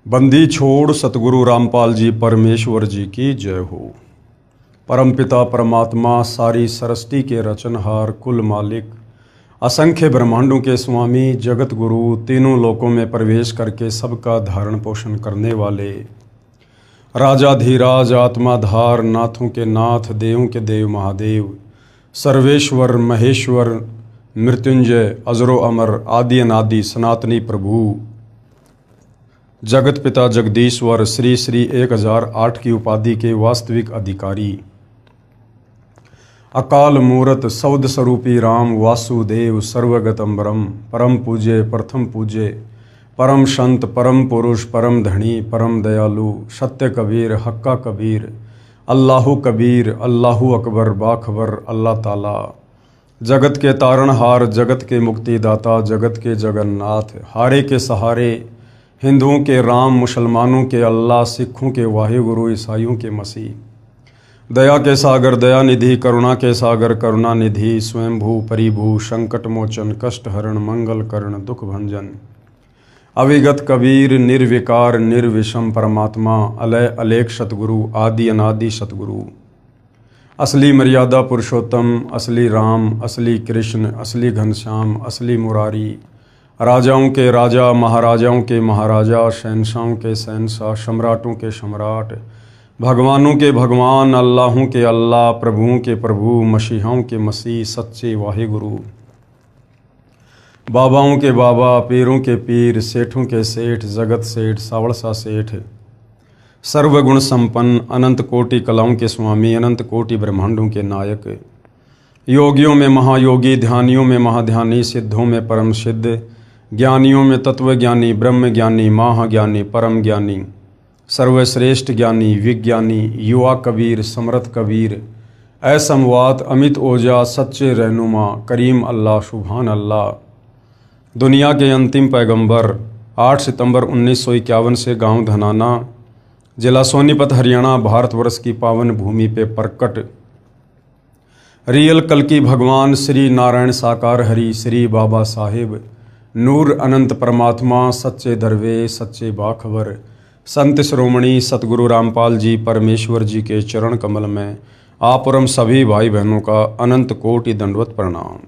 बंदी छोड़ सतगुरु रामपाल जी परमेश्वर जी की जय हो। परमपिता परमात्मा सारी सृष्टि के रचनहार कुल मालिक असंख्य ब्रह्मांडों के स्वामी जगत गुरु तीनों लोकों में प्रवेश करके सबका धारण पोषण करने वाले राजाधीराज आत्माधार नाथों के नाथ देवों के देव महादेव सर्वेश्वर महेश्वर मृत्युंजय अजरो अमर आदि अनादि सनातनी प्रभु जगत पिता जगदीश्वर श्री श्री 1008 की उपाधि के वास्तविक अधिकारी अकाल मूरत सौद स्वरूपी राम वासुदेव सर्वगतम ब्रह्म परम पूज्य प्रथम पूज्य परम संत परम पुरुष परम धनी परम दयालु सत्य कबीर हक्का कबीर अल्लाहु कबीर अल्लाहु अकबर बाखबर अल्लाह ताला जगत के तारणहार जगत के मुक्तिदाता जगत के जगन्नाथ हारे के सहारे हिंदुओं के राम मुसलमानों के अल्लाह सिखों के वाहिगुरु ईसाइयों के मसीह दया के सागर दया निधि करुणा के सागर करुणा निधि स्वयंभू परिभू संकट मोचन कष्ट हरण मंगल करण दुख भंजन अविगत कबीर निर्विकार निर्विषम परमात्मा अलय अलेख सतगुरु आदि अनादि सतगुरु असली मर्यादा पुरुषोत्तम असली राम असली कृष्ण असली घनश्याम असली मुरारी राजाओं के राजा महाराजाओं के महाराजा शहंशाहों के शहंशाह सम्राटों के सम्राट भगवानों के भगवान अल्लाहों के अल्लाह प्रभुओं के प्रभु मसीहाओं के मसीह सच्चे वाहिगुरु बाबाओं के बाबा पीरों के पीर सेठों के सेठ जगत सेठ सावड़सा सेठ सर्वगुण संपन्न अनंत कोटि कलाओं के स्वामी अनंत कोटि ब्रह्मांडों के नायक योगियों में महायोगी ध्यानियों में महाध्यानी सिद्धों में परम सिद्ध ज्ञानियों में तत्वज्ञानी ब्रह्म ज्ञानी महाज्ञानी परम ज्ञानी सर्वश्रेष्ठ ज्ञानी विज्ञानी युवा कबीर समर्थ कबीर असमवात अमित ओजा सच्चे रहनुमा करीम अल्लाह सुभान अल्लाह दुनिया के अंतिम पैगंबर 8 सितंबर 1951 से गांव धनाना जिला सोनीपत हरियाणा भारतवर्ष की पावन भूमि पे प्रकट रियल कल्कि भगवान श्री नारायण साकार हरि श्री बाबा साहेब नूर अनंत परमात्मा सच्चे दरवेश सच्चे बाखबर संत श्रोमणी सतगुरु रामपाल जी परमेश्वर जी के चरण कमल में आप और हम सभी भाई बहनों का अनंत कोटि दंडवत प्रणाम।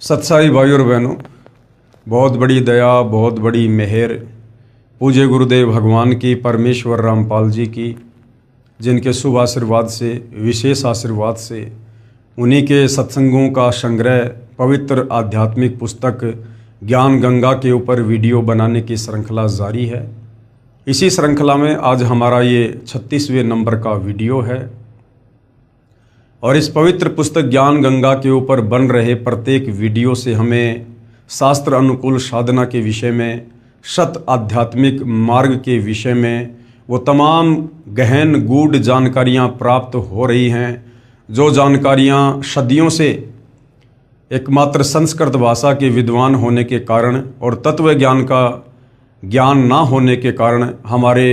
सत्साई भाई और बहनों, बहुत बड़ी दया बहुत बड़ी मेहर पूज्य गुरुदेव भगवान की परमेश्वर रामपाल जी की, जिनके शुभ आशीर्वाद से विशेष आशीर्वाद से उन्हीं के सत्संगों का संग्रह पवित्र आध्यात्मिक पुस्तक ज्ञान गंगा के ऊपर वीडियो बनाने की श्रृंखला जारी है। इसी श्रृंखला में आज हमारा ये 36वें नंबर का वीडियो है और इस पवित्र पुस्तक ज्ञान गंगा के ऊपर बन रहे प्रत्येक वीडियो से हमें शास्त्र अनुकूल साधना के विषय में सत आध्यात्मिक मार्ग के विषय में वो तमाम गहन गूढ़ जानकारियाँ प्राप्त हो रही हैं, जो जानकारियाँ सदियों से एकमात्र संस्कृत भाषा के विद्वान होने के कारण और तत्व ज्ञान का ज्ञान ना होने के कारण हमारे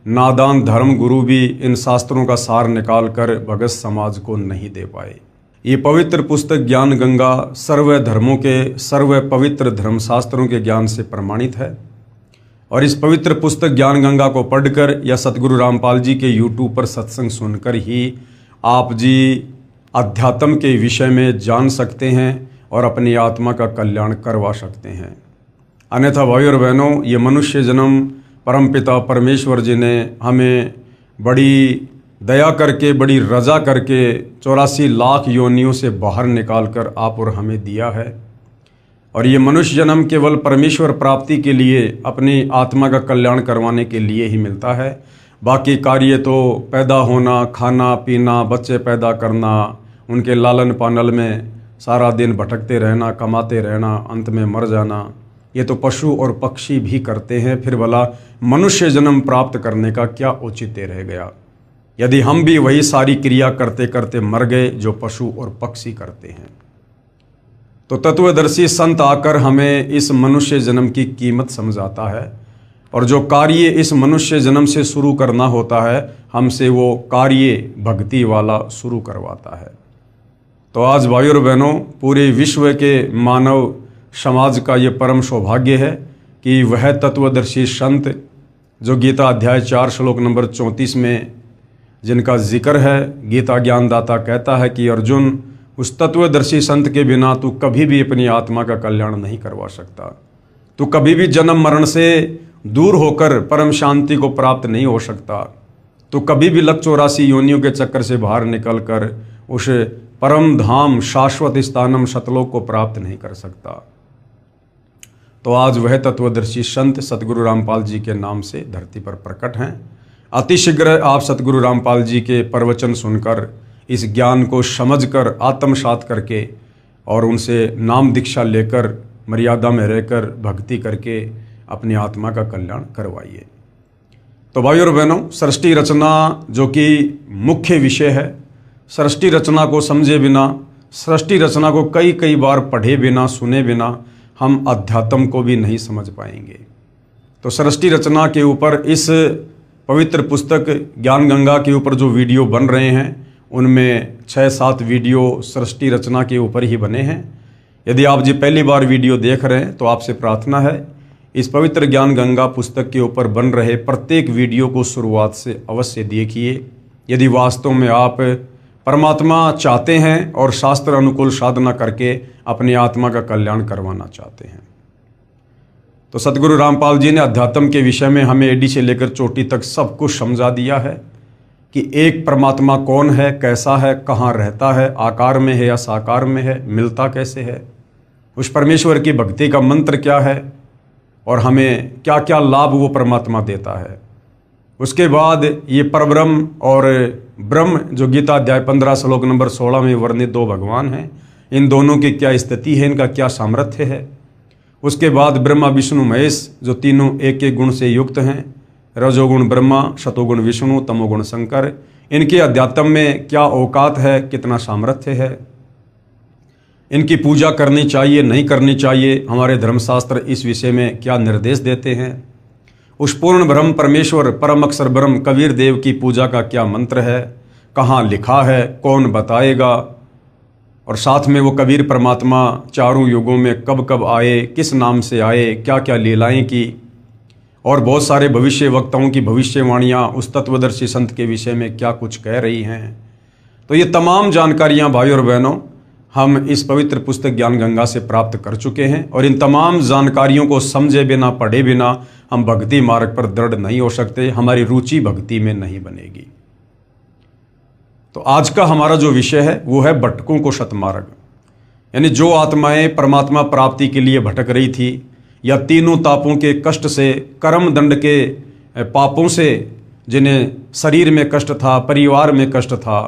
नादान धर्म गुरु भी इन शास्त्रों का सार निकाल कर भगत समाज को नहीं दे पाए। ये पवित्र पुस्तक ज्ञान गंगा सर्व धर्मों के सर्व पवित्र धर्मशास्त्रों के ज्ञान से प्रमाणित है और इस पवित्र पुस्तक ज्ञान गंगा को पढ़कर या सतगुरु रामपाल जी के यूट्यूब पर सत्संग सुनकर ही आप जी अध्यात्म के विषय में जान सकते हैं और अपनी आत्मा का कल्याण करवा सकते हैं। अन्यथा भाई और बहनों, ये मनुष्य जन्म परमपिता परमेश्वर जी ने हमें बड़ी दया करके बड़ी रजा करके 84 लाख योनियों से बाहर निकाल कर आप और हमें दिया है और ये मनुष्य जन्म केवल परमेश्वर प्राप्ति के लिए अपनी आत्मा का कल्याण करवाने के लिए ही मिलता है। बाकी कार्य तो पैदा होना खाना पीना बच्चे पैदा करना उनके लालन पालन में सारा दिन भटकते रहना कमाते रहना अंत में मर जाना, ये तो पशु और पक्षी भी करते हैं। फिर भला मनुष्य जन्म प्राप्त करने का क्या औचित्य रह गया यदि हम भी वही सारी क्रिया करते करते मर गए जो पशु और पक्षी करते हैं। तो तत्वदर्शी संत आकर हमें इस मनुष्य जन्म की कीमत समझाता है और जो कार्य इस मनुष्य जन्म से शुरू करना होता है हमसे वो कार्य भक्ति वाला शुरू करवाता है। तो आज भाइयों और बहनों, पूरे विश्व के मानव समाज का ये परम सौभाग्य है कि वह तत्वदर्शी संत जो गीता अध्याय 4 श्लोक नंबर 34 में जिनका जिक्र है, गीता ज्ञानदाता कहता है कि अर्जुन, उस तत्वदर्शी संत के बिना तू कभी भी अपनी आत्मा का कल्याण नहीं करवा सकता। तू कभी भी जन्म मरण से दूर होकर परम शांति को प्राप्त नहीं हो सकता। तू कभी भी लक 84 योनियों के चक्कर से बाहर निकलकर उस परम धाम शाश्वत स्थानम सतलोक को प्राप्त नहीं कर सकता। तो आज वह तत्वदर्शी संत सतगुरु रामपाल जी के नाम से धरती पर प्रकट हैं। अतिशीघ्र आप सतगुरु रामपाल जी के प्रवचन सुनकर इस ज्ञान को समझकर आत्मसात करके और उनसे नाम दीक्षा लेकर मर्यादा में रहकर भक्ति करके अपनी आत्मा का कल्याण करवाइए। तो भाइयों और बहनों, सृष्टि रचना जो कि मुख्य विषय है, सृष्टि रचना को समझे बिना, सृष्टि रचना को कई कई बार पढ़े बिना, सुने बिना हम अध्यात्म को भी नहीं समझ पाएंगे। तो सृष्टि रचना के ऊपर इस पवित्र पुस्तक ज्ञान गंगा के ऊपर जो वीडियो बन रहे हैं, उनमें 6-7 वीडियो सृष्टि रचना के ऊपर ही बने हैं। यदि आप जी पहली बार वीडियो देख रहे हैं तो आपसे प्रार्थना है, इस पवित्र ज्ञान गंगा पुस्तक के ऊपर बन रहे प्रत्येक वीडियो को शुरुआत से अवश्य देखिए। यदि वास्तव में आप परमात्मा चाहते हैं और शास्त्र अनुकूल साधना करके अपनी आत्मा का कल्याण करवाना चाहते हैं। तो सतगुरु रामपाल जी ने अध्यात्म के विषय में हमें एडी से लेकर चोटी तक सब कुछ समझा दिया है कि एक परमात्मा कौन है, कैसा है, कहाँ रहता है, आकार में है या साकार में है, मिलता कैसे है, उस परमेश्वर की भक्ति का मंत्र क्या है और हमें क्या क्या लाभ वो परमात्मा देता है। उसके बाद ये परब्रह्म और ब्रह्म जो गीता अध्याय 15 श्लोक नंबर 16 में वर्णित 2 भगवान हैं, इन दोनों की क्या स्थिति है, इनका क्या सामर्थ्य है। उसके बाद ब्रह्मा विष्णु महेश जो तीनों एक एक गुण से युक्त हैं, रजोगुण ब्रह्मा, शतोगुण विष्णु, तमोगुण शंकर, इनके अध्यात्म में क्या औकात है, कितना सामर्थ्य है, इनकी पूजा करनी चाहिए नहीं करनी चाहिए, हमारे धर्मशास्त्र इस विषय में क्या निर्देश देते हैं। उस पूर्ण ब्रह्म परमेश्वर परम अक्षर ब्रह्म कबीर देव की पूजा का क्या मंत्र है, कहाँ लिखा है, कौन बताएगा, और साथ में वो कबीर परमात्मा चारों युगों में कब कब आए, किस नाम से आए, क्या क्या लीलाएं की, और बहुत सारे भविष्य वक्ताओं की भविष्यवाणियाँ उस तत्वदर्शी संत के विषय में क्या कुछ कह रही हैं। तो ये तमाम जानकारियाँ भाइयों और बहनों हम इस पवित्र पुस्तक ज्ञान गंगा से प्राप्त कर चुके हैं, और इन तमाम जानकारियों को समझे बिना, पढ़े बिना हम भक्ति मार्ग पर दृढ़ नहीं हो सकते, हमारी रुचि भक्ति में नहीं बनेगी। तो आज का हमारा जो विषय है वो है भटकों को सतमार्ग, यानी जो आत्माएं परमात्मा प्राप्ति के लिए भटक रही थी या तीनों तापों के कष्ट से, कर्म दंड के पापों से, जिन्हें शरीर में कष्ट था, परिवार में कष्ट था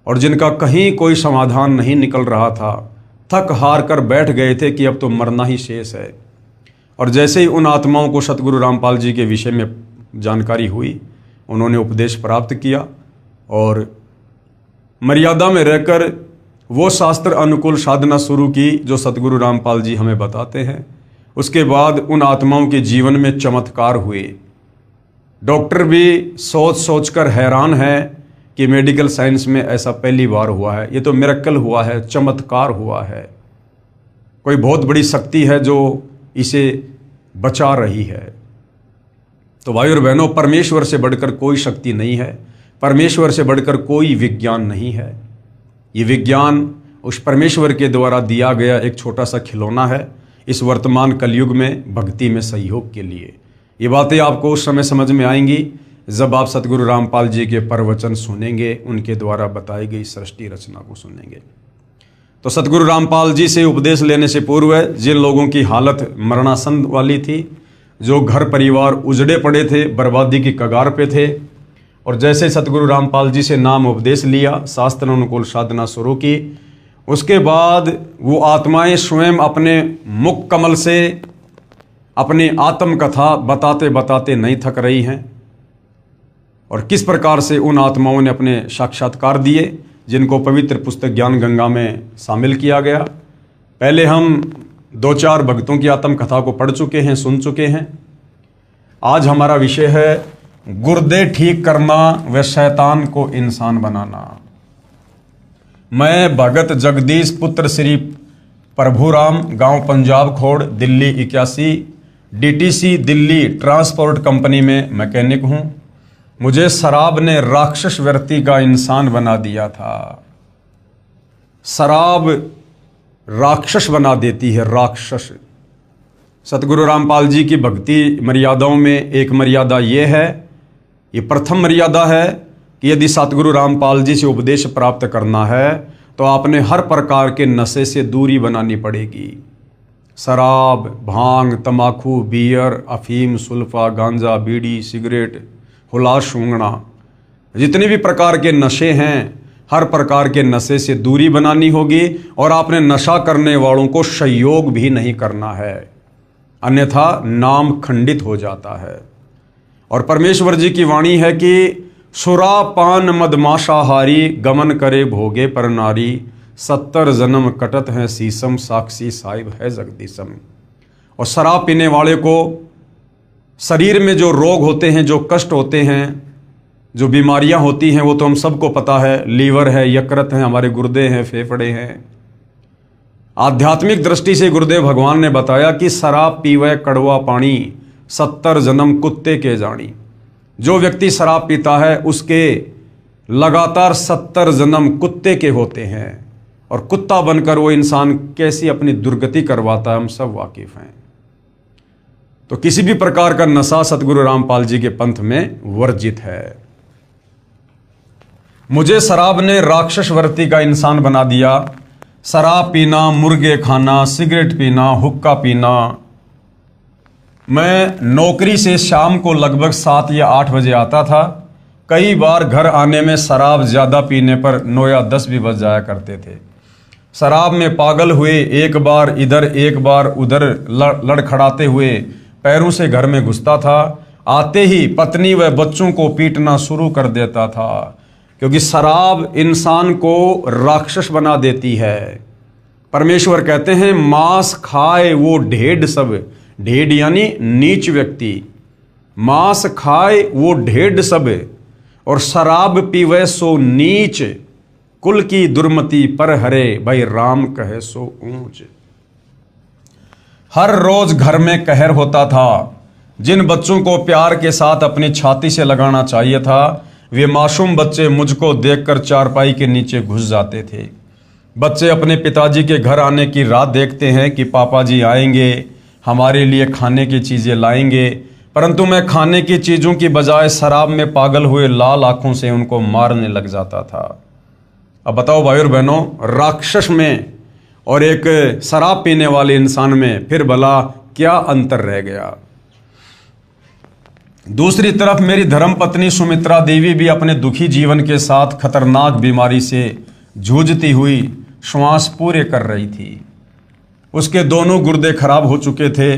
और जिनका कहीं कोई समाधान नहीं निकल रहा था, थक हार कर बैठ गए थे कि अब तो मरना ही शेष है। और जैसे ही उन आत्माओं को सतगुरु रामपाल जी के विषय में जानकारी हुई, उन्होंने उपदेश प्राप्त किया और मर्यादा में रहकर वो शास्त्र अनुकूल साधना शुरू की जो सतगुरु रामपाल जी हमें बताते हैं। उसके बाद उन आत्माओं के जीवन में चमत्कार हुए। डॉक्टर भी सोच सोच कर हैरान है कि मेडिकल साइंस में ऐसा पहली बार हुआ है, ये तो मिरेकल हुआ है, चमत्कार हुआ है, कोई बहुत बड़ी शक्ति है जो इसे बचा रही है। तो भाई और बहनों, परमेश्वर से बढ़कर कोई शक्ति नहीं है, परमेश्वर से बढ़कर कोई विज्ञान नहीं है। ये विज्ञान उस परमेश्वर के द्वारा दिया गया एक छोटा सा खिलौना है इस वर्तमान कलयुग में भक्ति में सहयोग के लिए। ये बातें आपको उस समय समझ में आएंगी जब आप सतगुरु रामपाल जी के प्रवचन सुनेंगे, उनके द्वारा बताई गई सृष्टि रचना को सुनेंगे। तो सतगुरु रामपाल जी से उपदेश लेने से पूर्व जिन लोगों की हालत मरणासन वाली थी, जो घर परिवार उजड़े पड़े थे, बर्बादी की कगार पे थे, और जैसे सतगुरु रामपाल जी से नाम उपदेश लिया, शास्त्र अनुकूल साधना शुरू की, उसके बाद वो आत्माएं स्वयं अपने मुख कमल से अपनी आत्मकथा बताते बताते नहीं थक रही हैं। और किस प्रकार से उन आत्माओं ने अपने साक्षात्कार दिए, जिनको पवित्र पुस्तक ज्ञान गंगा में शामिल किया गया। पहले हम 2-4 भक्तों की आत्मकथा को पढ़ चुके हैं, सुन चुके हैं। आज हमारा विषय है गुर्दे ठीक करना व शैतान को इंसान बनाना। मैं भगत जगदीश पुत्र श्री प्रभुराम, गांव पंजाब खोड़, Delhi 81, DTC Delhi transport company में मैकेनिक हूँ। मुझे शराब ने राक्षस व्यक्ति का इंसान बना दिया था। शराब राक्षस बना देती है, राक्षस। सतगुरु रामपाल जी की भक्ति मर्यादाओं में एक मर्यादा ये है, ये प्रथम मर्यादा है कि यदि सतगुरु रामपाल जी से उपदेश प्राप्त करना है तो आपने हर प्रकार के नशे से दूरी बनानी पड़ेगी। शराब, भांग, तंबाकू, बियर, अफीम, सुल्फा, गांजा, बीड़ी, सिगरेट, हुलास, सूंघना, जितने भी प्रकार के नशे हैं, हर प्रकार के नशे से दूरी बनानी होगी और आपने नशा करने वालों को सहयोग भी नहीं करना है, अन्यथा नाम खंडित हो जाता है। और परमेश्वर जी की वाणी है कि सुरा पान मदमाशाहारी गमन करे भोगे पर नारी 70 जन्म कटत हैं सीसम साक्षी साहिब है जगदीशम। और शराब पीने वाले को शरीर में जो रोग होते हैं, जो कष्ट होते हैं, जो बीमारियां होती हैं, वो तो हम सबको पता है। लीवर है, यकृत है, हमारे गुर्दे हैं, फेफड़े हैं। आध्यात्मिक दृष्टि से गुरुदेव भगवान ने बताया कि शराब पीवे कड़वा पानी 70 जन्म कुत्ते के जानी। जो व्यक्ति शराब पीता है उसके लगातार 70 जन्म कुत्ते के होते हैं और कुत्ता बनकर वो इंसान कैसी अपनी दुर्गति करवाता है हम सब वाकिफ हैं। तो किसी भी प्रकार का नशा सतगुरु रामपाल जी के पंथ में वर्जित है। मुझे शराब ने राक्षस वर्ती का इंसान बना दिया। शराब पीना, मुर्गे खाना, सिगरेट पीना, हुक्का पीना। मैं नौकरी से शाम को लगभग 7 या 8 बजे आता था। कई बार घर आने में शराब ज़्यादा पीने पर 9 या 10 भी बज जाया करते थे। शराब में पागल हुए, एक बार इधर एक बार उधर लड़खड़ाते हुए पैरों से घर में घुसता था। आते ही पत्नी व बच्चों को पीटना शुरू कर देता था, क्योंकि शराब इंसान को राक्षस बना देती है। परमेश्वर कहते हैं मांस खाए वो ढेड सब, ढेड यानी नीच व्यक्ति, मांस खाए वो ढेड सब और शराब पीवे सो नीच, कुल की दुर्मति पर हरे भाई राम कहे सो ऊंच। हर रोज घर में कहर होता था। जिन बच्चों को प्यार के साथ अपनी छाती से लगाना चाहिए था, वे मासूम बच्चे मुझको देखकर चारपाई के नीचे घुस जाते थे। बच्चे अपने पिताजी के घर आने की राह देखते हैं कि पापा जी आएंगे, हमारे लिए खाने की चीज़ें लाएंगे, परंतु मैं खाने की चीज़ों की बजाय शराब में पागल हुए लाल आंखों से उनको मारने लग जाता था। अब बताओ भाई और बहनों, राक्षस में और एक शराब पीने वाले इंसान में फिर भला क्या अंतर रह गया। दूसरी तरफ मेरी धर्मपत्नी सुमित्रा देवी भी अपने दुखी जीवन के साथ खतरनाक बीमारी से जूझती हुई श्वास पूरे कर रही थी। उसके दोनों गुर्दे खराब हो चुके थे।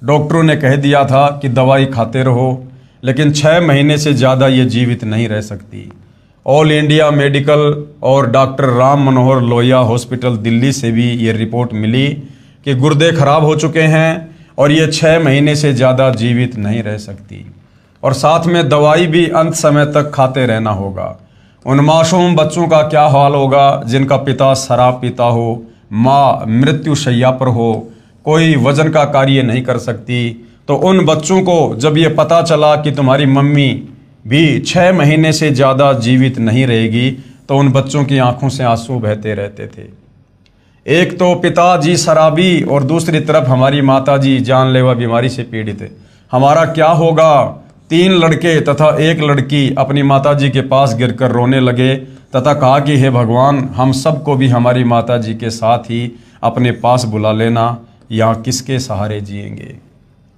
डॉक्टरों ने कह दिया था कि दवाई खाते रहो, लेकिन 6 महीने से ज़्यादा ये जीवित नहीं रह सकती। ऑल इंडिया मेडिकल और डॉक्टर राम मनोहर लोहिया हॉस्पिटल दिल्ली से भी ये रिपोर्ट मिली कि गुर्दे खराब हो चुके हैं और ये 6 महीने से ज़्यादा जीवित नहीं रह सकती, और साथ में दवाई भी अंत समय तक खाते रहना होगा। उन मासूम बच्चों का क्या हाल होगा जिनका पिता शराब पीता हो, माँ मृत्यु शैया पर हो, कोई वजन का कार्य नहीं कर सकती। तो उन बच्चों को जब ये पता चला कि तुम्हारी मम्मी भी 6 महीने से ज़्यादा जीवित नहीं रहेगी, तो उन बच्चों की आंखों से आंसू बहते रहते थे। एक तो पिताजी शराबी और दूसरी तरफ हमारी माताजी जानलेवा बीमारी से पीड़ित है। हमारा क्या होगा। 3 लड़के तथा 1 लड़की अपनी माताजी के पास गिरकर रोने लगे तथा कहा कि हे भगवान, हम सबको भी हमारी माताजी के साथ ही अपने पास बुला लेना, या किसके सहारे जिएंगे।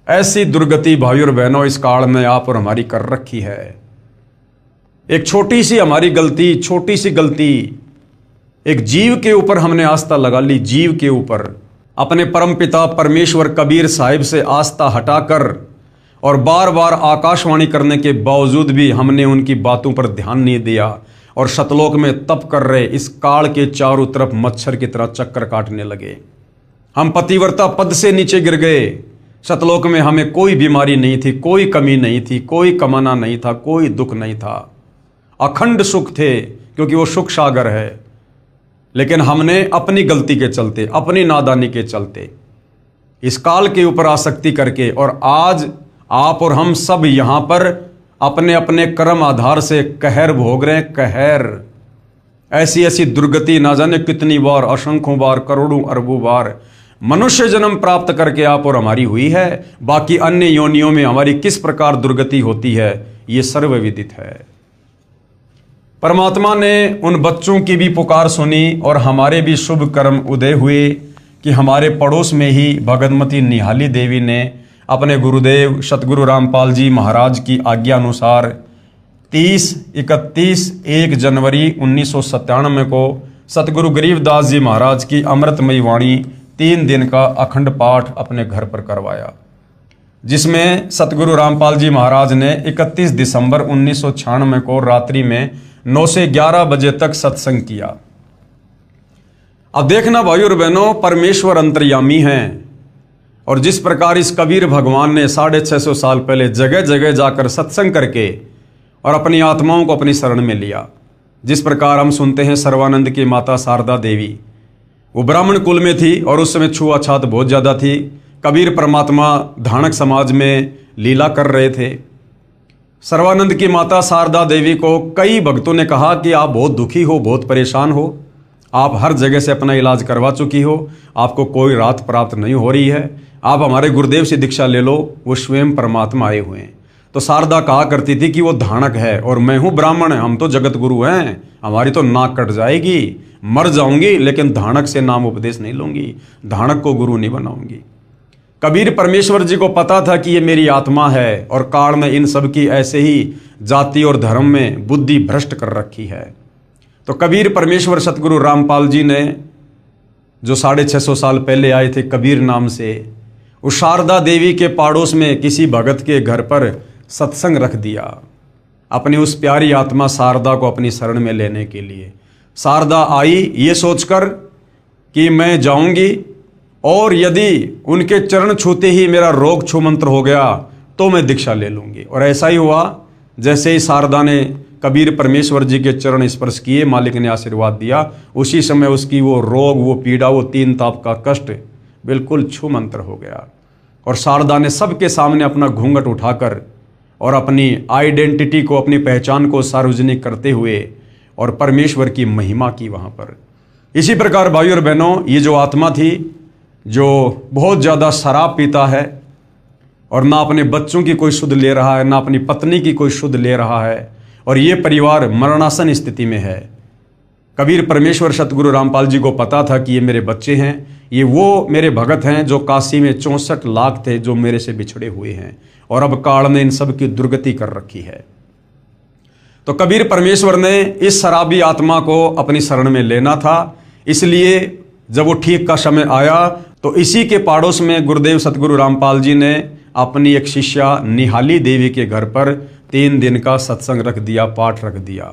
ऐसी दुर्गति भाई और बहनों इस काल में आप और हमारी कर रखी है। एक छोटी सी हमारी गलती, छोटी सी गलती, एक जीव के ऊपर हमने आस्था लगा ली। जीव के ऊपर अपने परमपिता परमेश्वर कबीर साहिब से आस्था हटाकर और बार बार आकाशवाणी करने के बावजूद भी हमने उनकी बातों पर ध्यान नहीं दिया और सतलोक में तप कर रहे इस काल के चारों तरफ मच्छर की तरह चक्कर काटने लगे। हम पतिव्रता पद से नीचे गिर गए। सतलोक में हमें कोई बीमारी नहीं थी, कोई कमी नहीं थी, कोई कमाना नहीं था, कोई दुख नहीं था, अखंड सुख थे, क्योंकि वो सुख सागर है। लेकिन हमने अपनी गलती के चलते, अपनी नादानी के चलते इस काल के ऊपर आसक्ति करके, और आज आप और हम सब यहाँ पर अपने अपने कर्म आधार से कहर भोग रहे हैं। कहर, ऐसी ऐसी दुर्गति ना जाने कितनी बार, असंख्यों बार, करोड़ों अरबों बार मनुष्य जन्म प्राप्त करके आप और हमारी हुई है। बाकी अन्य योनियों में हमारी किस प्रकार दुर्गति होती है ये सर्वविदित है। परमात्मा ने उन बच्चों की भी पुकार सुनी और हमारे भी शुभ कर्म उदय हुए कि हमारे पड़ोस में ही भगतमती निहाली देवी ने अपने गुरुदेव सतगुरु रामपाल जी महाराज की आज्ञा अनुसार 30, 31, 1 जनवरी 1997 को सतगुरु गरीबदास जी महाराज की अमृतमयी वाणी 3 दिन का अखंड पाठ अपने घर पर करवाया, जिसमें सतगुरु रामपाल जी महाराज ने 31 दिसंबर 1996 को रात्रि में 9 से 11 बजे तक सत्संग किया। अब देखना भाइयों और बहनों, परमेश्वर अंतर्यामी हैं, और जिस प्रकार इस कबीर भगवान ने 650 साल पहले जगह जगह जाकर सत्संग करके और अपनी आत्माओं को अपनी शरण में लिया, जिस प्रकार हम सुनते हैं सर्वानंद की माता शारदा देवी, वो ब्राह्मण कुल में थी और उस समय छुआछात बहुत ज़्यादा थी। कबीर परमात्मा धानक समाज में लीला कर रहे थे। सर्वानंद की माता शारदा देवी को कई भक्तों ने कहा कि आप बहुत दुखी हो, बहुत परेशान हो, आप हर जगह से अपना इलाज करवा चुकी हो, आपको कोई राहत प्राप्त नहीं हो रही है, आप हमारे गुरुदेव से दीक्षा ले लो, वो स्वयं परमात्मा आए हुए हैं। तो शारदा कहा करती थी कि वो धानक है और मैं हूँ ब्राह्मण, हम तो जगत गुरु हैं, हमारी तो नाक कट जाएगी, मर जाऊंगी, लेकिन धानक से नाम उपदेश नहीं लूंगी, धानक को गुरु नहीं बनाऊंगी। कबीर परमेश्वर जी को पता था कि ये मेरी आत्मा है और काल ने इन सब की ऐसे ही जाति और धर्म में बुद्धि भ्रष्ट कर रखी है। तो कबीर परमेश्वर सतगुरु रामपाल जी ने, जो 650 साल पहले आए थे कबीर नाम से, उस शारदा देवी के पाड़ोस में किसी भगत के घर पर सत्संग रख दिया, अपनी उस प्यारी आत्मा शारदा को अपनी शरण में लेने के लिए। शारदा आई ये सोचकर कि मैं जाऊंगी और यदि उनके चरण छूते ही मेरा रोग छूमंत्र हो गया तो मैं दीक्षा ले लूंगी। और ऐसा ही हुआ। जैसे ही शारदा ने कबीर परमेश्वर जी के चरण स्पर्श किए, मालिक ने आशीर्वाद दिया, उसी समय उसकी वो रोग, वो पीड़ा, वो 3 ताप का कष्ट बिल्कुल छूमंत्र हो गया। और शारदा ने सबके सामने अपना घूंघट उठाकर और अपनी आइडेंटिटी को, अपनी पहचान को सार्वजनिक करते हुए और परमेश्वर की महिमा की वहाँ पर। इसी प्रकार भाइयों और बहनों, ये जो आत्मा थी, जो बहुत ज़्यादा शराब पीता है और ना अपने बच्चों की कोई शुद्ध ले रहा है, ना अपनी पत्नी की कोई शुद्ध ले रहा है, और ये परिवार मरणासन स्थिति में है। कबीर परमेश्वर सतगुरु रामपाल जी को पता था कि ये मेरे बच्चे हैं, ये वो मेरे भगत हैं जो काशी में 64 लाख थे जो मेरे से बिछड़े हुए हैं, और अब काल ने इन सब की दुर्गति कर रखी है। तो कबीर परमेश्वर ने इस शराबी आत्मा को अपनी शरण में लेना था, इसलिए जब वो ठीक का समय आया तो इसी के पाड़ोस में गुरुदेव सतगुरु रामपाल जी ने अपनी एक शिष्या निहाली देवी के घर पर 3 दिन का सत्संग रख दिया, पाठ रख दिया,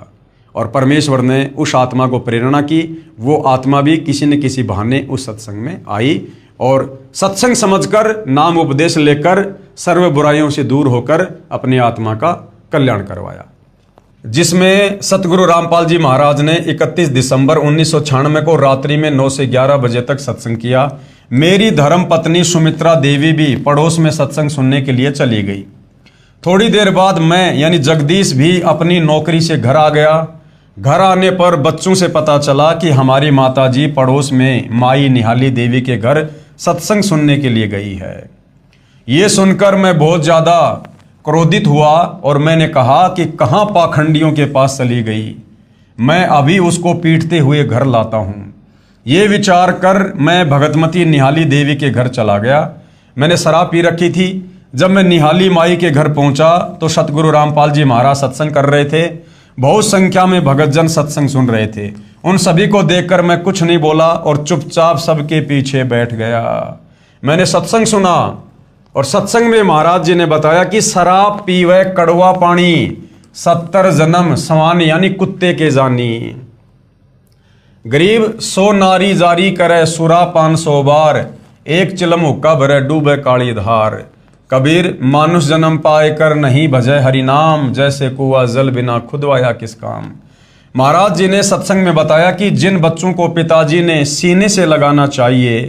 और परमेश्वर ने उस आत्मा को प्रेरणा की। वो आत्मा भी किसी न किसी बहाने उस सत्संग में आई और सत्संग समझकर, नाम उपदेश लेकर, सर्व बुराइयों से दूर होकर अपनी आत्मा का कल्याण करवाया, जिसमें सतगुरु रामपाल जी महाराज ने 31 दिसंबर 1996 को रात्रि में 9 से 11 बजे तक सत्संग किया। मेरी धर्म पत्नी सुमित्रा देवी भी पड़ोस में सत्संग सुनने के लिए चली गई। थोड़ी देर बाद मैं यानी जगदीश भी अपनी नौकरी से घर आ गया। घर आने पर बच्चों से पता चला कि हमारी माताजी पड़ोस में माई निहाली देवी के घर सत्संग सुनने के लिए गई है। ये सुनकर मैं बहुत ज़्यादा क्रोधित हुआ और मैंने कहा कि कहाँ पाखंडियों के पास चली गई, मैं अभी उसको पीटते हुए घर लाता हूँ। ये विचार कर मैं भगतमती निहाली देवी के घर चला गया। मैंने शराब पी रखी थी। जब मैं निहाली माई के घर पहुंचा तो सतगुरु रामपाल जी महाराज सत्संग कर रहे थे। बहुत संख्या में भगतजन सत्संग सुन रहे थे। उन सभी को देखकर मैं कुछ नहीं बोला और चुपचाप सबके पीछे बैठ गया। मैंने सत्संग सुना और सत्संग में महाराज जी ने बताया कि शराब पीवे कड़वा पानी, 70 जन्म समान यानी कुत्ते के जानी। गरीब 100 नारी जारी करे सुरा 500 बार, एक चिलम हुक्का भरे डूबे काली धार। कबीर मानुष जन्म पाए कर नहीं भजय हरि नाम, जैसे कुआ जल बिना खुदवाया किस काम। महाराज जी ने सत्संग में बताया कि जिन बच्चों को पिताजी ने सीने से लगाना चाहिए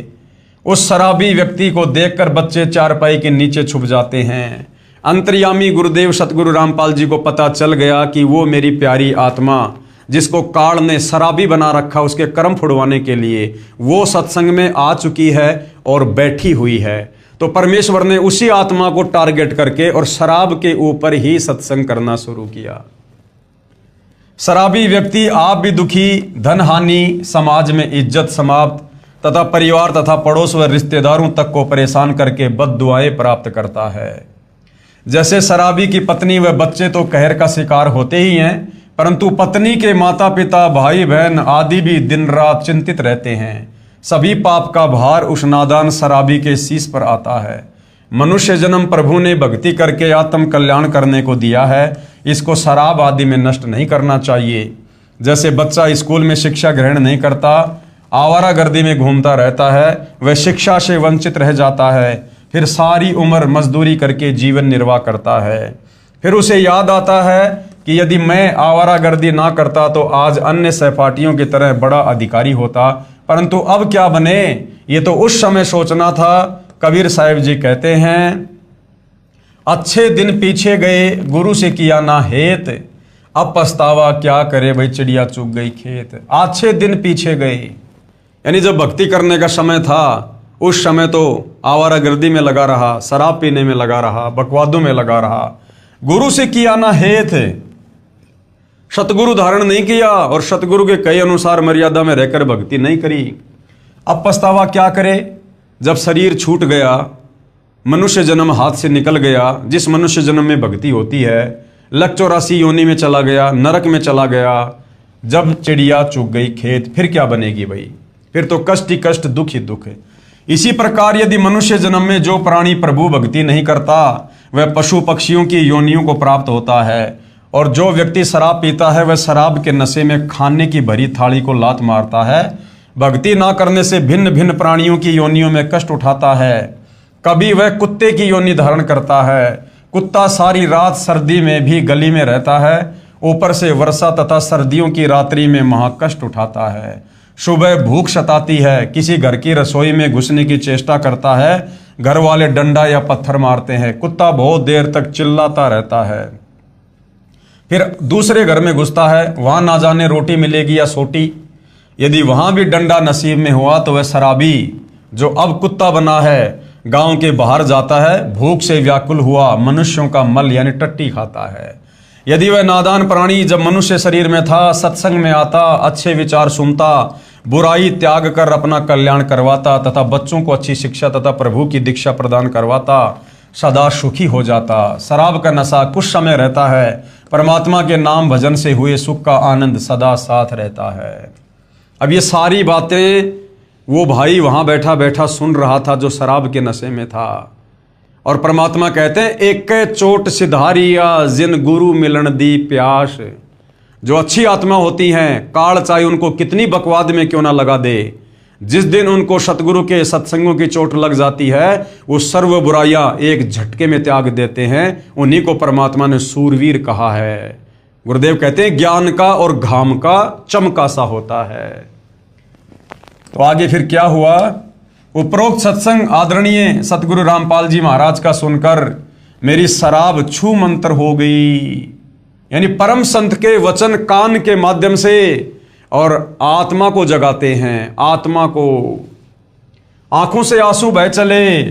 उस शराबी व्यक्ति को देखकर बच्चे चारपाई के नीचे छुप जाते हैं। अंतर्यामी गुरुदेव सतगुरु रामपाल जी को पता चल गया कि वो मेरी प्यारी आत्मा जिसको काल ने शराबी बना रखा उसके कर्म फुड़वाने के लिए, वो सत्संग में आ चुकी है और बैठी हुई है। तो परमेश्वर ने उसी आत्मा को टारगेट करके और शराब के ऊपर ही सत्संग करना शुरू किया। शराबी व्यक्ति आप भी दुखी, धन हानि, समाज में इज्जत समाप्त तथा परिवार तथा पड़ोस व रिश्तेदारों तक को परेशान करके बद्दुआएं प्राप्त करता है। जैसे शराबी की पत्नी व बच्चे तो कहर का शिकार होते ही हैं, परंतु पत्नी के माता पिता, भाई बहन आदि भी दिन रात चिंतित रहते हैं। सभी पाप का भार उस नादान शराबी के शीश पर आता है। मनुष्य जन्म प्रभु ने भक्ति करके आत्म कल्याण करने को दिया है, इसको शराब आदि में नष्ट नहीं करना चाहिए। जैसे बच्चा स्कूल में शिक्षा ग्रहण नहीं करता, आवारागर्दी में घूमता रहता है, वह शिक्षा से वंचित रह जाता है, फिर सारी उम्र मजदूरी करके जीवन निर्वाह करता है। फिर उसे याद आता है कि यदि मैं आवारागर्दी ना करता तो आज अन्य सहपाठियों की तरह बड़ा अधिकारी होता, परंतु अब क्या बने, ये तो उस समय सोचना था। कबीर साहिब जी कहते हैं, अच्छे दिन पीछे गए गुरु से किया ना हेत, अब पछतावा क्या करे भाई चिड़िया चुग गई खेत। अच्छे दिन पीछे गए, यानी जब भक्ति करने का समय था उस समय तो आवारागर्दी में लगा रहा, शराब पीने में लगा रहा, बकवादों में लगा रहा। गुरु से किया ना हेत, सतगुरु धारण नहीं किया और सतगुरु के कई अनुसार मर्यादा में रहकर भक्ति नहीं करी। अब पछतावा क्या करे, जब शरीर छूट गया, मनुष्य जन्म हाथ से निकल गया, जिस मनुष्य जन्म में भक्ति होती है, लक 84 योनि में चला गया, नरक में चला गया। जब चिड़िया चुग गई खेत, फिर क्या बनेगी भाई, फिर तो कष्ट ही कष्ट, दुख ही दुख है। इसी प्रकार यदि मनुष्य जन्म में जो प्राणी प्रभु भक्ति नहीं करता वह पशु पक्षियों की योनियों को प्राप्त होता है, और जो व्यक्ति शराब पीता है वह शराब के नशे में खाने की भरी थाली को लात मारता है। भक्ति ना करने से भिन्न भिन्न प्राणियों की योनियों में कष्ट उठाता है। कभी वह कुत्ते की योनि धारण करता है, कुत्ता सारी रात सर्दी में भी गली में रहता है, ऊपर से वर्षा तथा सर्दियों की रात्रि में महाकष्ट उठाता है। सुबह भूख सताती है, किसी घर की रसोई में घुसने की चेष्टा करता है, घर वाले डंडा या पत्थर मारते हैं, कुत्ता बहुत देर तक चिल्लाता रहता है। फिर दूसरे घर में घुसता है, वहां ना जाने रोटी मिलेगी या सोटी, यदि वहां भी डंडा नसीब में हुआ तो वह शराबी जो अब कुत्ता बना है गांव के बाहर जाता है, भूख से व्याकुल हुआ मनुष्यों का मल यानी टट्टी खाता है। यदि वह नादान प्राणी जब मनुष्य शरीर में था सत्संग में आता, अच्छे विचार सुनता, बुराई त्याग कर अपना कल्याण करवाता तथा बच्चों को अच्छी शिक्षा तथा प्रभु की दीक्षा प्रदान करवाता, सदा सुखी हो जाता। शराब का नशा कुछ समय रहता है, परमात्मा के नाम भजन से हुए सुख का आनंद सदा साथ रहता है। अब ये सारी बातें वो भाई वहां बैठा बैठा सुन रहा था जो शराब के नशे में था, और परमात्मा कहते हैं एक चोट सिधारिया जिन गुरु मिलन दी प्यास। जो अच्छी आत्मा होती हैं, काल चाहे उनको कितनी बकवाद में क्यों ना लगा दे, जिस दिन उनको सतगुरु के सत्संगों की चोट लग जाती है वो सर्व बुराइयां एक झटके में त्याग देते हैं। उन्हीं को परमात्मा ने सूरवीर कहा है। गुरुदेव कहते हैं ज्ञान का और घाम का चमका सा होता है। तो आगे फिर क्या हुआ, उपरोक्त सत्संग आदरणीय सतगुरु रामपाल जी महाराज का सुनकर मेरी शराब छू मंतर हो गई, यानी परम संत के वचन कान के माध्यम से और आत्मा को जगाते हैं। आत्मा को आंखों से आंसू बह चले,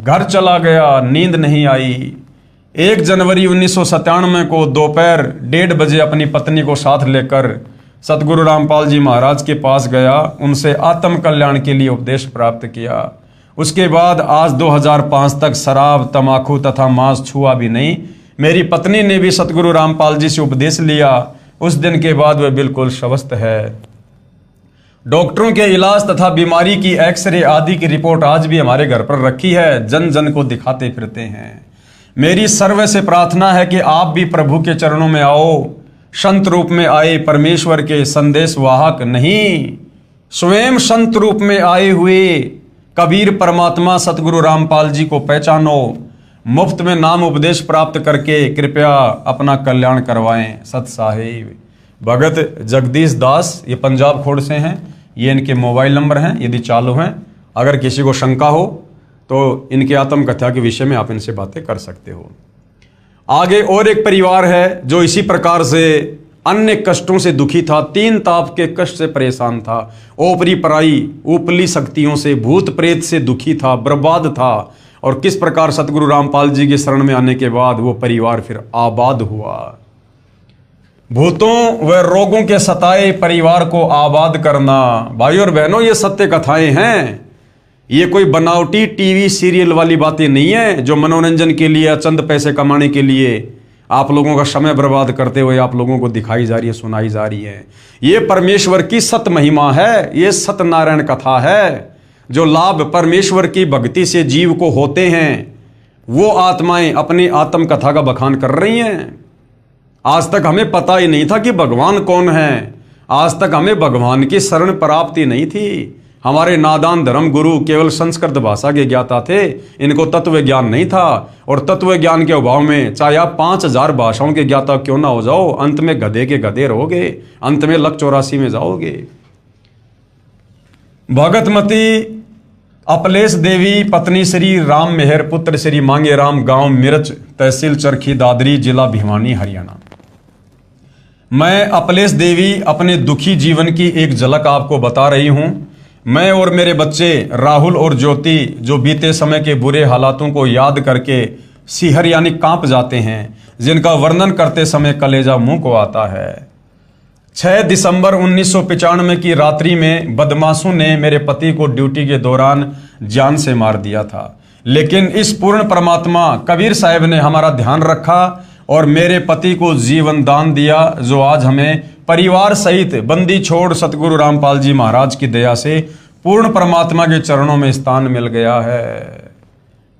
घर चला गया, नींद नहीं आई। 1 जनवरी 1997 को दोपहर 1:30 बजे अपनी पत्नी को साथ लेकर सतगुरु रामपाल जी महाराज के पास गया, उनसे आत्म कल्याण के लिए उपदेश प्राप्त किया। उसके बाद आज 2005 तक शराब, तमाकू तथा मांस छुआ भी नहीं। मेरी पत्नी ने भी सतगुरु रामपाल जी से उपदेश लिया। उस दिन के बाद वह बिल्कुल स्वस्थ है। डॉक्टरों के इलाज तथा बीमारी की एक्सरे आदि की रिपोर्ट आज भी हमारे घर पर रखी है, जन जन को दिखाते फिरते हैं। मेरी सर्व से प्रार्थना है कि आप भी प्रभु के चरणों में आओ, संत रूप में आए परमेश्वर के संदेश वाहक नहीं, स्वयं संत रूप में आए हुए कबीर परमात्मा सतगुरु रामपाल जी को पहचानो। मुफ्त में नाम उपदेश प्राप्त करके कृपया अपना कल्याण करवाएं। सत साहिब भगत जगदीश दास, ये पंजाब खोड़ से हैं। ये इनके मोबाइल नंबर हैं, यदि चालू हैं अगर किसी को शंका हो तो इनके आत्मकथा के विषय में आप इनसे बातें कर सकते हो। आगे और एक परिवार है जो इसी प्रकार से अन्य कष्टों से दुखी था, 3 ताप के कष्ट से परेशान था, ओपरी पराई ऊपरी शक्तियों से, भूत प्रेत से दुखी था, बर्बाद था। और किस प्रकार सतगुरु रामपाल जी की शरण में आने के बाद वो परिवार फिर आबाद हुआ। भूतों व रोगों के सताए परिवार को आबाद करना। भाइयों और बहनों, ये सत्य कथाएं हैं, ये कोई बनावटी टीवी सीरियल वाली बातें नहीं है जो मनोरंजन के लिए, चंद पैसे कमाने के लिए आप लोगों का समय बर्बाद करते हुए आप लोगों को दिखाई जा रही है, सुनाई जा रही है। ये परमेश्वर की सत महिमा है, ये सत्यनारायण कथा है। जो लाभ परमेश्वर की भक्ति से जीव को होते हैं वो आत्माएं अपनी आत्म कथा का बखान कर रही हैं। आज तक हमें पता ही नहीं था कि भगवान कौन है, आज तक हमें भगवान की शरण प्राप्ति नहीं थी। हमारे नादान धर्म गुरु केवल संस्कृत भाषा के ज्ञाता थे, इनको तत्व ज्ञान नहीं था। और तत्व ज्ञान के अभाव में चाहे आप 5000 भाषाओं के ज्ञाता क्यों ना हो जाओ, अंत में गधे के गधे रहोगे, अंत में लक 84 में जाओगे। भगतमती अपलेश देवी पत्नी श्री राम मेहर पुत्र श्री मांगे राम, गांव मिर्च, तहसील चरखी दादरी, जिला भिवानी, हरियाणा। मैं अपलेश देवी अपने दुखी जीवन की एक झलक आपको बता रही हूं। मैं और मेरे बच्चे राहुल और ज्योति जो बीते समय के बुरे हालातों को याद करके सिहर यानी कांप जाते हैं, जिनका वर्णन करते समय कलेजा मुंह को आता है। 6 दिसंबर 1995 की रात्रि में बदमाशों ने मेरे पति को ड्यूटी के दौरान जान से मार दिया था, लेकिन इस पूर्ण परमात्मा कबीर साहब ने हमारा ध्यान रखा और मेरे पति को जीवन दान दिया, जो आज हमें परिवार सहित बंदी छोड़ सतगुरु रामपाल जी महाराज की दया से पूर्ण परमात्मा के चरणों में स्थान मिल गया है।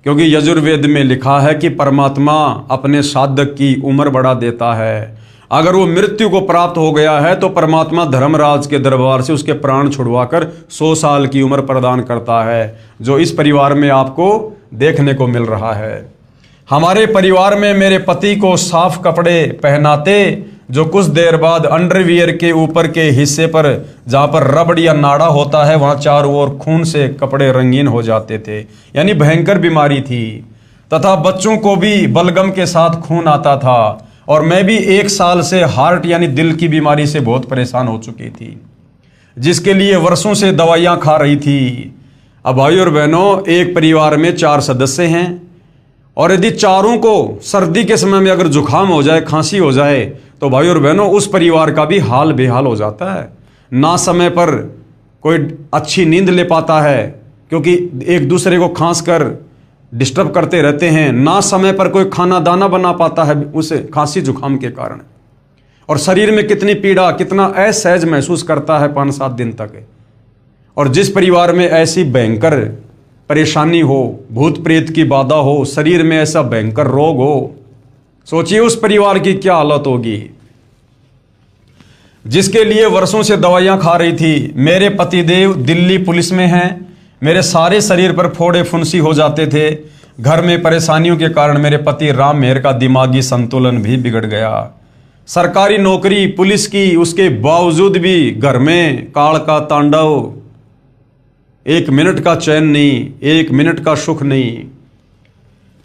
क्योंकि यजुर्वेद में लिखा है कि परमात्मा अपने साधक की उम्र बढ़ा देता है। अगर वो मृत्यु को प्राप्त हो गया है तो परमात्मा धर्मराज के दरबार से उसके प्राण छुड़वाकर 100 साल की उम्र प्रदान करता है, जो इस परिवार में आपको देखने को मिल रहा है। हमारे परिवार में मेरे पति को साफ कपड़े पहनाते, जो कुछ देर बाद अंडरवियर के ऊपर के हिस्से पर जहाँ पर रबड़ या नाड़ा होता है वहाँ चारों ओर खून से कपड़े रंगीन हो जाते थे, यानी भयंकर बीमारी थी। तथा बच्चों को भी बलगम के साथ खून आता था और मैं भी 1 साल से हार्ट यानी दिल की बीमारी से बहुत परेशान हो चुकी थी, जिसके लिए वर्षों से दवाइयाँ खा रही थी। अब भाई और बहनों, एक परिवार में 4 सदस्य हैं और यदि चारों को सर्दी के समय में अगर जुकाम हो जाए, खांसी हो जाए, तो भाई और बहनों उस परिवार का भी हाल बेहाल हो जाता है। ना समय पर कोई अच्छी नींद ले पाता है क्योंकि एक दूसरे को खांस कर डिस्टर्ब करते रहते हैं, ना समय पर कोई खाना दाना बना पाता है उस खांसी जुकाम के कारण, और शरीर में कितनी पीड़ा, कितना असहज महसूस करता है 5-7 दिन तक। और जिस परिवार में ऐसी भयंकर परेशानी हो, भूत प्रेत की बाधा हो, शरीर में ऐसा भयंकर रोग हो, सोचिए उस परिवार की क्या हालत होगी। जिसके लिए वर्षों से दवाइयां खा रही थी। मेरे पतिदेव दिल्ली पुलिस में हैं, मेरे सारे शरीर पर फोड़े फुंसी हो जाते थे। घर में परेशानियों के कारण मेरे पति राम मेहर का दिमागी संतुलन भी बिगड़ गया। सरकारी नौकरी पुलिस की, उसके बावजूद भी घर में काल का तांडव, 1 मिनट का चैन नहीं, 1 मिनट का सुख नहीं।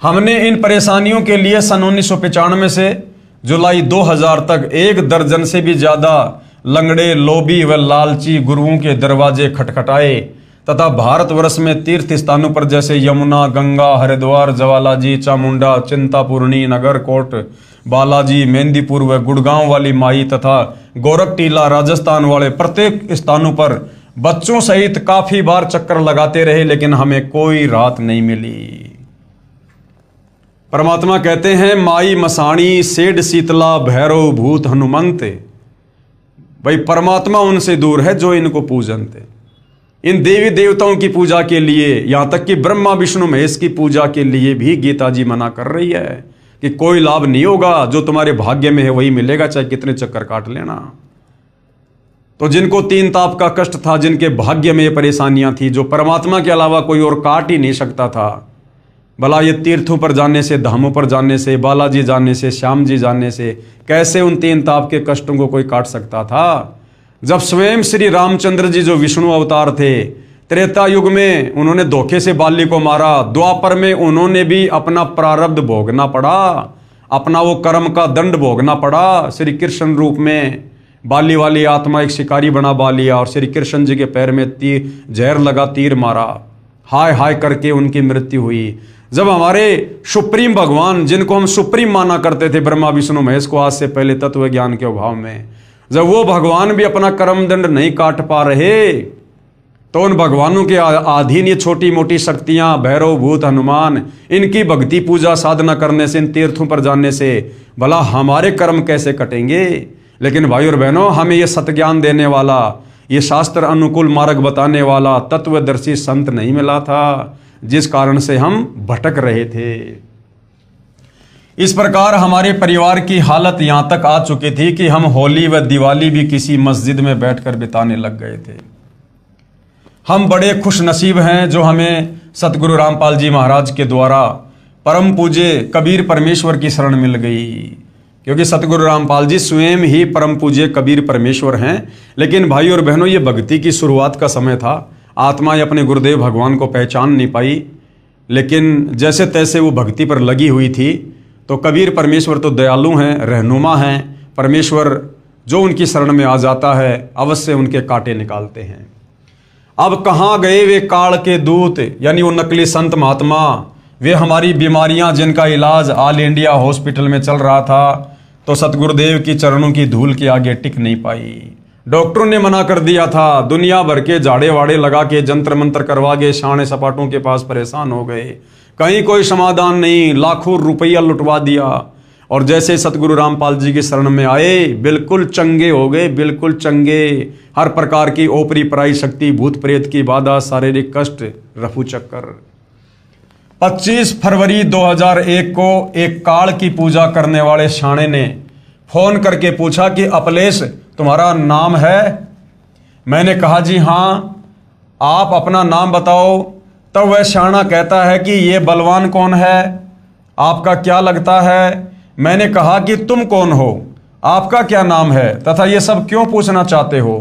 हमने इन परेशानियों के लिए सन 1995 से जुलाई 2000 तक 1 दर्जन से भी ज्यादा लंगड़े, लोभी व लालची गुरुओं के दरवाजे खटखटाए तथा भारतवर्ष में तीर्थ स्थानों पर जैसे यमुना, गंगा, हरिद्वार, ज्वालाजी, चामुंडा, चिंतापूर्णी, नगरकोट, बालाजी, मेहंदीपुर व गुड़गांव वाली माई तथा गोरख टीला राजस्थान वाले प्रत्येक स्थानों पर बच्चों सहित काफी बार चक्कर लगाते रहे, लेकिन हमें कोई राहत नहीं मिली। परमात्मा कहते हैं, माई मसाणी सेड शीतला भैरव भूत हनुमंत। भाई परमात्मा उनसे दूर है जो इनको पूजनते। इन देवी देवताओं की पूजा के लिए, यहां तक कि ब्रह्मा विष्णु महेश की पूजा के लिए भी गीता जी मना कर रही है कि कोई लाभ नहीं होगा, जो तुम्हारे भाग्य में है वही मिलेगा, चाहे कितने चक्कर काट लेना। तो जिनको 3 ताप का कष्ट था, जिनके भाग्य में ये परेशानियां थी, जो परमात्मा के अलावा कोई और काट ही नहीं सकता था, भला ये तीर्थों पर जाने से, धामों पर जाने से, बालाजी जाने से, श्याम जी जाने से कैसे उन 3 ताप के कष्टों को कोई काट सकता था। जब स्वयं श्री रामचंद्र जी जो विष्णु अवतार थे, त्रेता युग में उन्होंने धोखे से बाली को मारा, द्वापर में उन्होंने भी अपना प्रारब्ध भोगना पड़ा, अपना वो कर्म का दंड भोगना पड़ा। श्री कृष्ण रूप में बाली वाली आत्मा एक शिकारी बना बालिया और श्री कृष्ण जी के पैर में जहर लगा, तीर मारा, हाय हाय करके उनकी मृत्यु हुई। जब हमारे सुप्रीम भगवान, जिनको हम सुप्रीम माना करते थे ब्रह्मा विष्णु महेश को आज से पहले तत्व ज्ञान के अभाव में, जब वो भगवान भी अपना कर्म दंड नहीं काट पा रहे, तो उन भगवानों के अधीन ये छोटी मोटी शक्तियां, भैरव भूत हनुमान, इनकी भक्ति पूजा साधना करने से, इन तीर्थों पर जाने से भला हमारे कर्म कैसे कटेंगे। लेकिन भाई और बहनों, हमें ये सत्ज्ञान देने वाला, ये शास्त्र अनुकूल मार्ग बताने वाला तत्वदर्शी संत नहीं मिला था, जिस कारण से हम भटक रहे थे। इस प्रकार हमारे परिवार की हालत यहां तक आ चुकी थी कि हम होली व दिवाली भी किसी मस्जिद में बैठकर बिताने लग गए थे। हम बड़े खुश नसीब हैं जो हमें सतगुरु रामपाल जी महाराज के द्वारा परम पूज्य कबीर परमेश्वर की शरण मिल गई, क्योंकि सतगुरु रामपाल जी स्वयं ही परम पूज्य कबीर परमेश्वर हैं। लेकिन भाई और बहनों, ये भक्ति की शुरुआत का समय था, आत्माएं अपने गुरुदेव भगवान को पहचान नहीं पाई, लेकिन जैसे तैसे वो भक्ति पर लगी हुई थी। तो कबीर परमेश्वर तो दयालु हैं, रहनुमा हैं, परमेश्वर जो उनकी शरण में आ जाता है अवश्य उनके कांटे निकालते हैं। अब कहाँ गए वे काल के दूत, यानी वो नकली संत महात्मा, वे हमारी बीमारियां जिनका इलाज ऑल इंडिया हॉस्पिटल में चल रहा था, तो सतगुरुदेव की चरणों की धूल के आगे टिक नहीं पाई। डॉक्टरों ने मना कर दिया था, दुनिया भर के जाड़े वाड़े लगा के जंतर मंत्र करवा के शाणे सपाटों के पास परेशान हो गए, कहीं कोई समाधान नहीं, लाखों रुपया लुटवा दिया। और जैसे सतगुरु रामपाल जी की शरण में आए, बिल्कुल चंगे हो गए, बिल्कुल चंगे। हर प्रकार की ओपरी पराई शक्ति, भूत प्रेत की बाधा, शारीरिक कष्ट, रफू चक्कर। 25 फरवरी 2001 को एक काल की पूजा करने वाले शाणे ने फोन करके पूछा कि अपलेश तुम्हारा नाम है? मैंने कहा जी हाँ, आप अपना नाम बताओ। तब वह शाना कहता है कि ये बलवान कौन है, आपका क्या लगता है? मैंने कहा कि तुम कौन हो, आपका क्या नाम है तथा ये सब क्यों पूछना चाहते हो?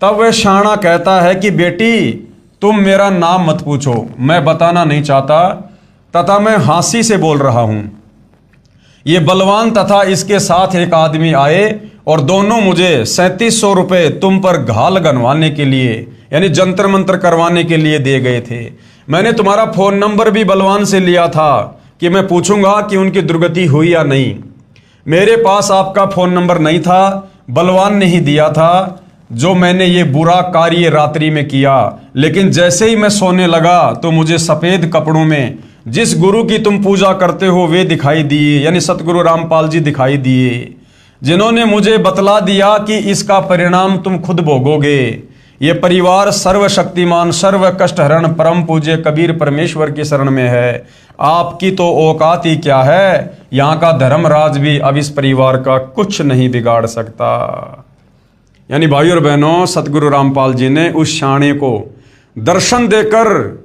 तब वह शाना कहता है कि बेटी तुम मेरा नाम मत पूछो, मैं बताना नहीं चाहता तथा मैं हंसी से बोल रहा हूं। ये बलवान तथा इसके साथ एक आदमी आए और दोनों मुझे 3700 रुपये तुम पर घाल गनवाने के लिए, यानी जंतर मंत्र करवाने के लिए दे गए थे। मैंने तुम्हारा फोन नंबर भी बलवान से लिया था कि मैं पूछूंगा कि उनकी दुर्गति हुई या नहीं। मेरे पास आपका फोन नंबर नहीं था, बलवान ने ही दिया था, जो मैंने ये बुरा कार्य रात्रि में किया। लेकिन जैसे ही मैं सोने लगा तो मुझे सफेद कपड़ों में जिस गुरु की तुम पूजा करते हो वे दिखाई दिए, यानी सतगुरु रामपाल जी दिखाई दिए, जिन्होंने मुझे बतला दिया कि इसका परिणाम तुम खुद भोगोगे। ये परिवार सर्वशक्तिमान सर्व कष्टहरण परम पूज्य कबीर परमेश्वर की शरण में है। आपकी तो औकात ही क्या है, यहाँ का धर्मराज भी अब इस परिवार का कुछ नहीं बिगाड़ सकता। यानी भाई और बहनों, सतगुरु रामपाल जी ने उस शाणे को दर्शन देकर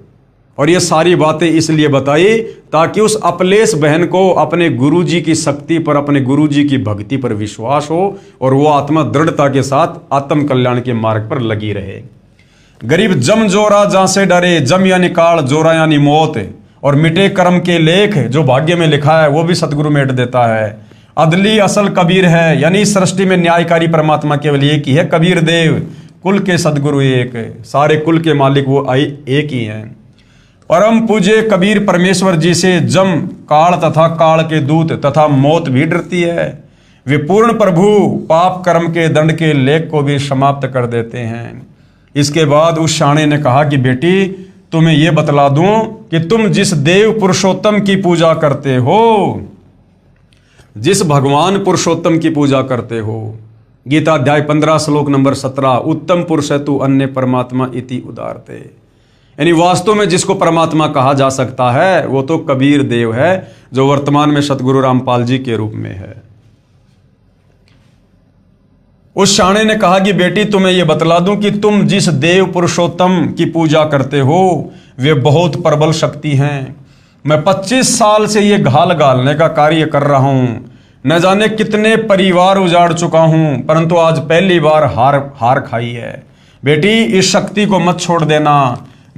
और ये सारी बातें इसलिए बताई ताकि उस अपलेश बहन को अपने गुरुजी की शक्ति पर, अपने गुरुजी की भक्ति पर विश्वास हो और वो आत्मा दृढ़ता के साथ आत्म कल्याण के मार्ग पर लगी रहे। गरीब जम जोरा जहां से डरे, जम यानी काल, जोरा यानी मौत, और मिटे कर्म के लेख, जो भाग्य में लिखा है वो भी सतगुरु मेट देता है। अदली असल कबीर है, यानी सृष्टि में न्यायकारी परमात्मा केवल एक ही है, कबीर देव, कुल के सदगुरु एक, सारे कुल के मालिक वो एक ही हैं। परम पूज्य कबीर परमेश्वर जी से जम, काल तथा काल के दूत तथा मौत भी डरती है। वे पूर्ण प्रभु पाप कर्म के दंड के लेख को भी समाप्त कर देते हैं। इसके बाद उस शाणे ने कहा कि बेटी तुम्हें यह बतला दूं कि तुम जिस देव पुरुषोत्तम की पूजा करते हो, जिस भगवान पुरुषोत्तम की पूजा करते हो, गीता अध्याय 15 श्लोक नंबर 17, उत्तम पुरुष तु अन्य परमात्मा इति उदारते, यानी वास्तव में जिसको परमात्मा कहा जा सकता है वो तो कबीर देव है, जो वर्तमान में सतगुरु रामपाल जी के रूप में है। उस शाणे ने कहा कि बेटी तुम्हें यह बतला दूं कि तुम जिस देव पुरुषोत्तम की पूजा करते हो वे बहुत प्रबल शक्ति हैं। मैं 25 साल से ये घाल गालने का कार्य कर रहा हूं, न जाने कितने परिवार उजाड़ चुका हूं, परंतु आज पहली बार हार खाई है। बेटी इस शक्ति को मत छोड़ देना,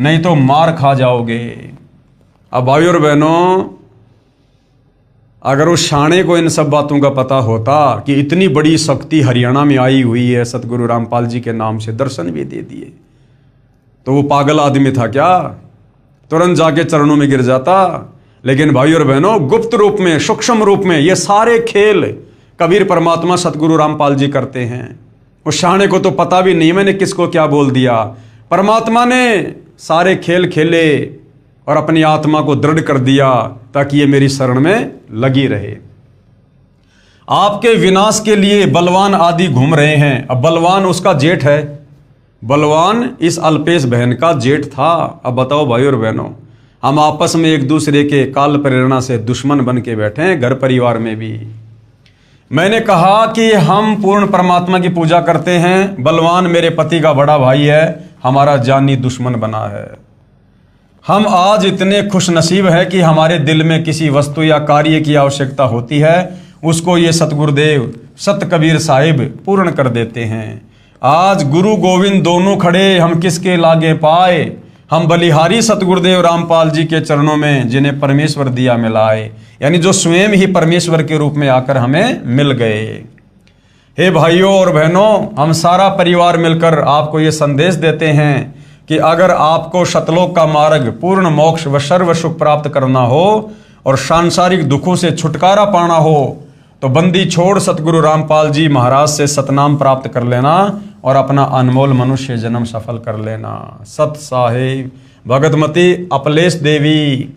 नहीं तो मार खा जाओगे। अब भाई और बहनों, अगर उस शाणे को इन सब बातों का पता होता कि इतनी बड़ी शक्ति हरियाणा में आई हुई है, सतगुरु रामपाल जी के नाम से दर्शन भी दे दिए, तो वो पागल आदमी था क्या? तुरंत जाके चरणों में गिर जाता। लेकिन भाई और बहनों, गुप्त रूप में, सूक्ष्म रूप में ये सारे खेल कबीर परमात्मा सतगुरु रामपाल जी करते हैं। उस शाणे को तो पता भी नहीं मैंने किसको क्या बोल दिया। परमात्मा ने सारे खेल खेले और अपनी आत्मा को दृढ़ कर दिया ताकि ये मेरी शरण में लगी रहे। आपके विनाश के लिए बलवान आदि घूम रहे हैं। अब बलवान उसका जेठ है, बलवान इस अल्पेश बहन का जेठ था। अब बताओ भाई और बहनों, हम आपस में एक दूसरे के काल प्रेरणा से दुश्मन बन के बैठे हैं, घर परिवार में भी। मैंने कहा कि हम पूर्ण परमात्मा की पूजा करते हैं, बलवान मेरे पति का बड़ा भाई है, हमारा जानी दुश्मन बना है। हम आज इतने खुश नसीब है कि हमारे दिल में किसी वस्तु या कार्य की आवश्यकता होती है, उसको ये सतगुरुदेव सत कबीर साहिब पूर्ण कर देते हैं। आज गुरु गोविंद दोनों खड़े, हम किसके लागे पाए? हम बलिहारी सतगुरुदेव रामपाल जी के चरणों में, जिन्हें परमेश्वर दिया मिलाए, यानी जो स्वयं ही परमेश्वर के रूप में आकर हमें मिल गए। हे भाइयों और बहनों, हम सारा परिवार मिलकर आपको ये संदेश देते हैं कि अगर आपको शतलोक का मार्ग, पूर्ण मोक्ष व सर्व सुख प्राप्त करना हो और सांसारिक दुखों से छुटकारा पाना हो, तो बंदी छोड़ सतगुरु रामपाल जी महाराज से सतनाम प्राप्त कर लेना और अपना अनमोल मनुष्य जन्म सफल कर लेना। सत साहिब भगतमती अपलेश देवी।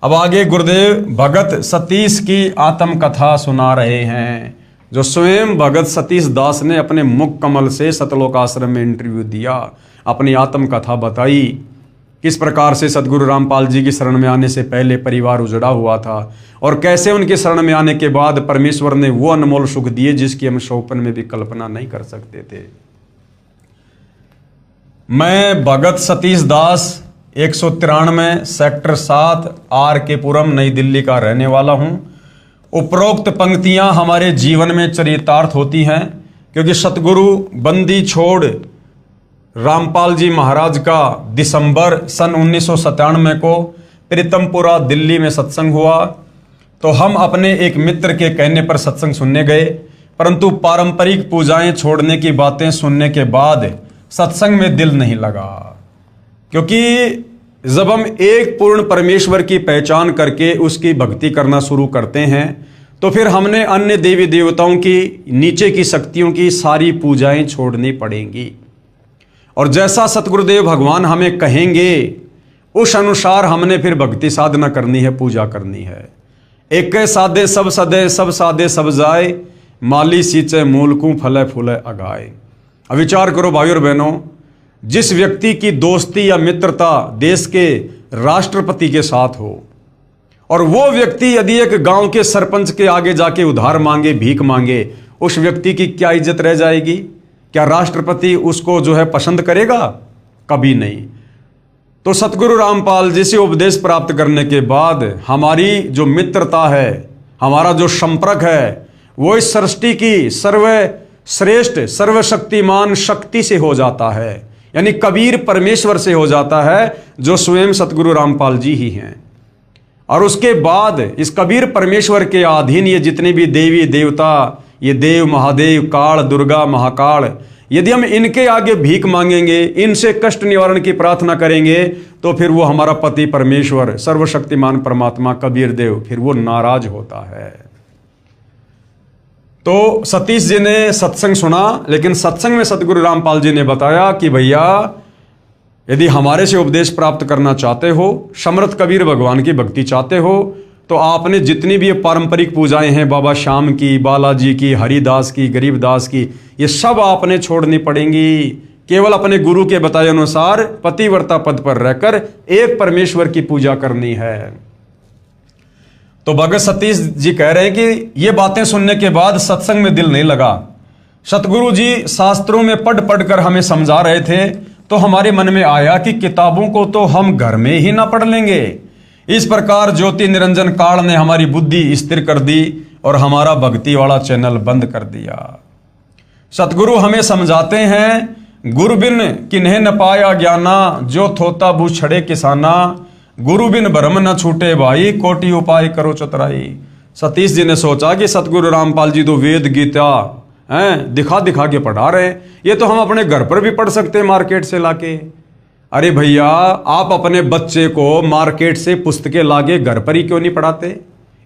अब आगे गुरुदेव भगत सतीश की आत्म कथा सुना रहे हैं, जो स्वयं भगत सतीश दास ने अपने मुख कमल से सतलोक आश्रम में इंटरव्यू दिया, अपनी आत्म कथा बताई, किस प्रकार से सतगुरु रामपाल जी की शरण में आने से पहले परिवार उजड़ा हुआ था और कैसे उनके शरण में आने के बाद परमेश्वर ने वो अनमोल सुख दिए जिसकी हम शोपन में भी कल्पना नहीं कर सकते थे। मैं भगत सतीश दास 193 सेक्टर 7 आर के पुरम नई दिल्ली का रहने वाला हूं। उपरोक्त पंक्तियां हमारे जीवन में चरितार्थ होती हैं, क्योंकि सतगुरु बंदी छोड़ रामपाल जी महाराज का दिसंबर सन 1997 को प्रीतमपुरा दिल्ली में सत्संग हुआ। तो हम अपने एक मित्र के कहने पर सत्संग सुनने गए, परंतु पारंपरिक पूजाएं छोड़ने की बातें सुनने के बाद सत्संग में दिल नहीं लगा, क्योंकि जब हम एक पूर्ण परमेश्वर की पहचान करके उसकी भक्ति करना शुरू करते हैं, तो फिर हमने अन्य देवी देवताओं की, नीचे की शक्तियों की सारी पूजाएं छोड़नी पड़ेंगी। और जैसा सतगुरुदेव भगवान हमें कहेंगे उस अनुसार हमने फिर भक्ति साधना करनी है, पूजा करनी है। एक सादे सब सदे, सब सादे सब जाए, माली सींचे मूलकू फले फूले अगाए। अब विचार करो भाई और बहनों, जिस व्यक्ति की दोस्ती या मित्रता देश के राष्ट्रपति के साथ हो और वो व्यक्ति यदि एक गांव के सरपंच के आगे जाके उधार मांगे, भीख मांगे, उस व्यक्ति की क्या इज्जत रह जाएगी? क्या राष्ट्रपति उसको जो है पसंद करेगा? कभी नहीं। तो सतगुरु रामपाल जी से उपदेश प्राप्त करने के बाद हमारी जो मित्रता है, हमारा जो संपर्क है, वो इस सृष्टि की सर्वश्रेष्ठ सर्वशक्तिमान शक्ति से हो जाता है, यानी कबीर परमेश्वर से हो जाता है, जो स्वयं सतगुरु रामपाल जी ही हैं। और उसके बाद इस कबीर परमेश्वर के अधीन ये जितने भी देवी देवता, ये देव महादेव, काल दुर्गा महाकाल, यदि हम इनके आगे भीख मांगेंगे, इनसे कष्ट निवारण की प्रार्थना करेंगे, तो फिर वो हमारा पति परमेश्वर सर्वशक्तिमान परमात्मा कबीर देव, फिर वो नाराज होता है। तो सतीश जी ने सत्संग सुना, लेकिन सत्संग में सतगुरु रामपाल जी ने बताया कि भैया यदि हमारे से उपदेश प्राप्त करना चाहते हो, समर्थ कबीर भगवान की भक्ति चाहते हो, तो आपने जितनी भी पारंपरिक पूजाएं हैं, बाबा श्याम की, बालाजी की, हरिदास की, गरीबदास की, ये सब आपने छोड़नी पड़ेंगी। केवल अपने गुरु के बताए अनुसार पतिव्रता पद पर रहकर एक परमेश्वर की पूजा करनी है। तो भगत सतीश जी कह रहे हैं कि ये बातें सुनने के बाद सत्संग में दिल नहीं लगा। सतगुरु जी शास्त्रों में पढ़ पढ़ कर हमें समझा रहे थे, तो हमारे मन में आया कि किताबों को तो हम घर में ही ना पढ़ लेंगे। इस प्रकार ज्योति निरंजन काल ने हमारी बुद्धि स्थिर कर दी और हमारा भक्ति वाला चैनल बंद कर दिया। सतगुरु हमें समझाते हैं, गुरु बिन किन्हें न पाया ज्ञाना, जो थोता बू छड़े किसाना, गुरु बिन भरम न छूटे भाई, कोटि उपाय करो चतुराई। सतीश जी ने सोचा कि सतगुरु रामपाल जी तो वेद गीता हैं दिखा दिखा के पढ़ा रहे, ये तो हम अपने घर पर भी पढ़ सकते हैं मार्केट से लाके। अरे भैया, आप अपने बच्चे को मार्केट से पुस्तकें लाके घर पर ही क्यों नहीं पढ़ाते?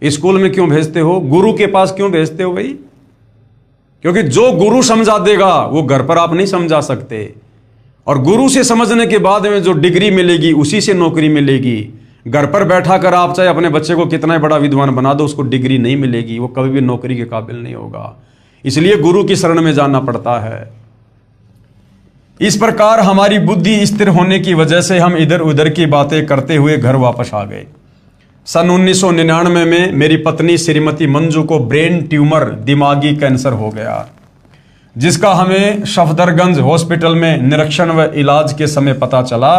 स्कूल में क्यों भेजते हो? गुरु के पास क्यों भेजते हो भाई? क्योंकि जो गुरु समझा देगा वो घर पर आप नहीं समझा सकते। और गुरु से समझने के बाद में जो डिग्री मिलेगी उसी से नौकरी मिलेगी। घर पर बैठा कर आप चाहे अपने बच्चे को कितना बड़ा विद्वान बना दो, उसको डिग्री नहीं मिलेगी, वो कभी भी नौकरी के काबिल नहीं होगा। इसलिए गुरु की शरण में जाना पड़ता है। इस प्रकार हमारी बुद्धि स्थिर होने की वजह से हम इधर उधर की बातें करते हुए घर वापस आ गए। सन 1999 में मेरी पत्नी श्रीमती मंजू को ब्रेन ट्यूमर, दिमागी कैंसर हो गया, जिसका हमें सफदरगंज हॉस्पिटल में निरीक्षण व इलाज के समय पता चला।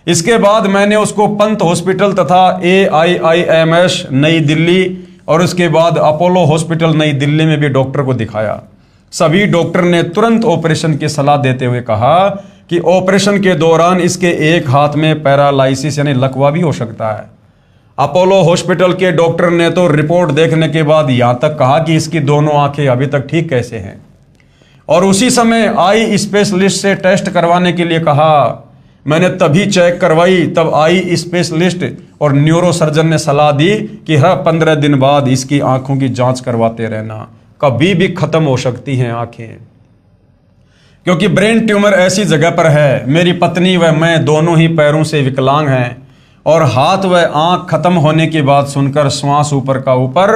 इसके बाद मैंने उसको पंत हॉस्पिटल तथा AIIMS नई दिल्ली और उसके बाद अपोलो हॉस्पिटल नई दिल्ली में भी डॉक्टर को दिखाया। सभी डॉक्टर ने तुरंत ऑपरेशन की सलाह देते हुए कहा कि ऑपरेशन के दौरान इसके एक हाथ में पैरालाइसिस यानी लकवा भी हो सकता है। अपोलो हॉस्पिटल के डॉक्टर ने तो रिपोर्ट देखने के बाद यहां तक कहा कि इसकी दोनों आंखें अभी तक ठीक कैसे हैं। और उसी समय आई स्पेशलिस्ट से टेस्ट करवाने के लिए कहा। मैंने तभी चेक करवाई, तब आई स्पेशलिस्ट और न्यूरो सर्जन ने सलाह दी कि हर 15 दिन बाद इसकी आंखों की जांच करवाते रहना, कभी भी खत्म हो सकती हैं आंखें। क्योंकि ब्रेन ट्यूमर ऐसी जगह पर है, मेरी पत्नी व मैं दोनों ही पैरों से विकलांग हैं और हाथ व आंख खत्म होने की बात सुनकर श्वास ऊपर का ऊपर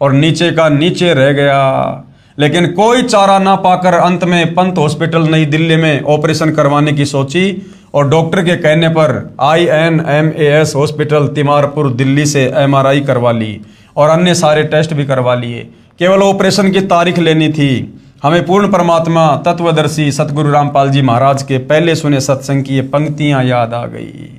और नीचे का नीचे रह गया। लेकिन कोई चारा ना पाकर अंत में पंत हॉस्पिटल नई दिल्ली में ऑपरेशन करवाने की सोची और डॉक्टर के कहने पर INMAS हॉस्पिटल तिमारपुर दिल्ली से MRI करवा ली और अन्य सारे टेस्ट भी करवा लिए। केवल ऑपरेशन की तारीख लेनी थी। हमें पूर्ण परमात्मा तत्वदर्शी सतगुरु रामपाल जी महाराज के पहले सुने सत्संग की ये पंक्तियां याद आ गई।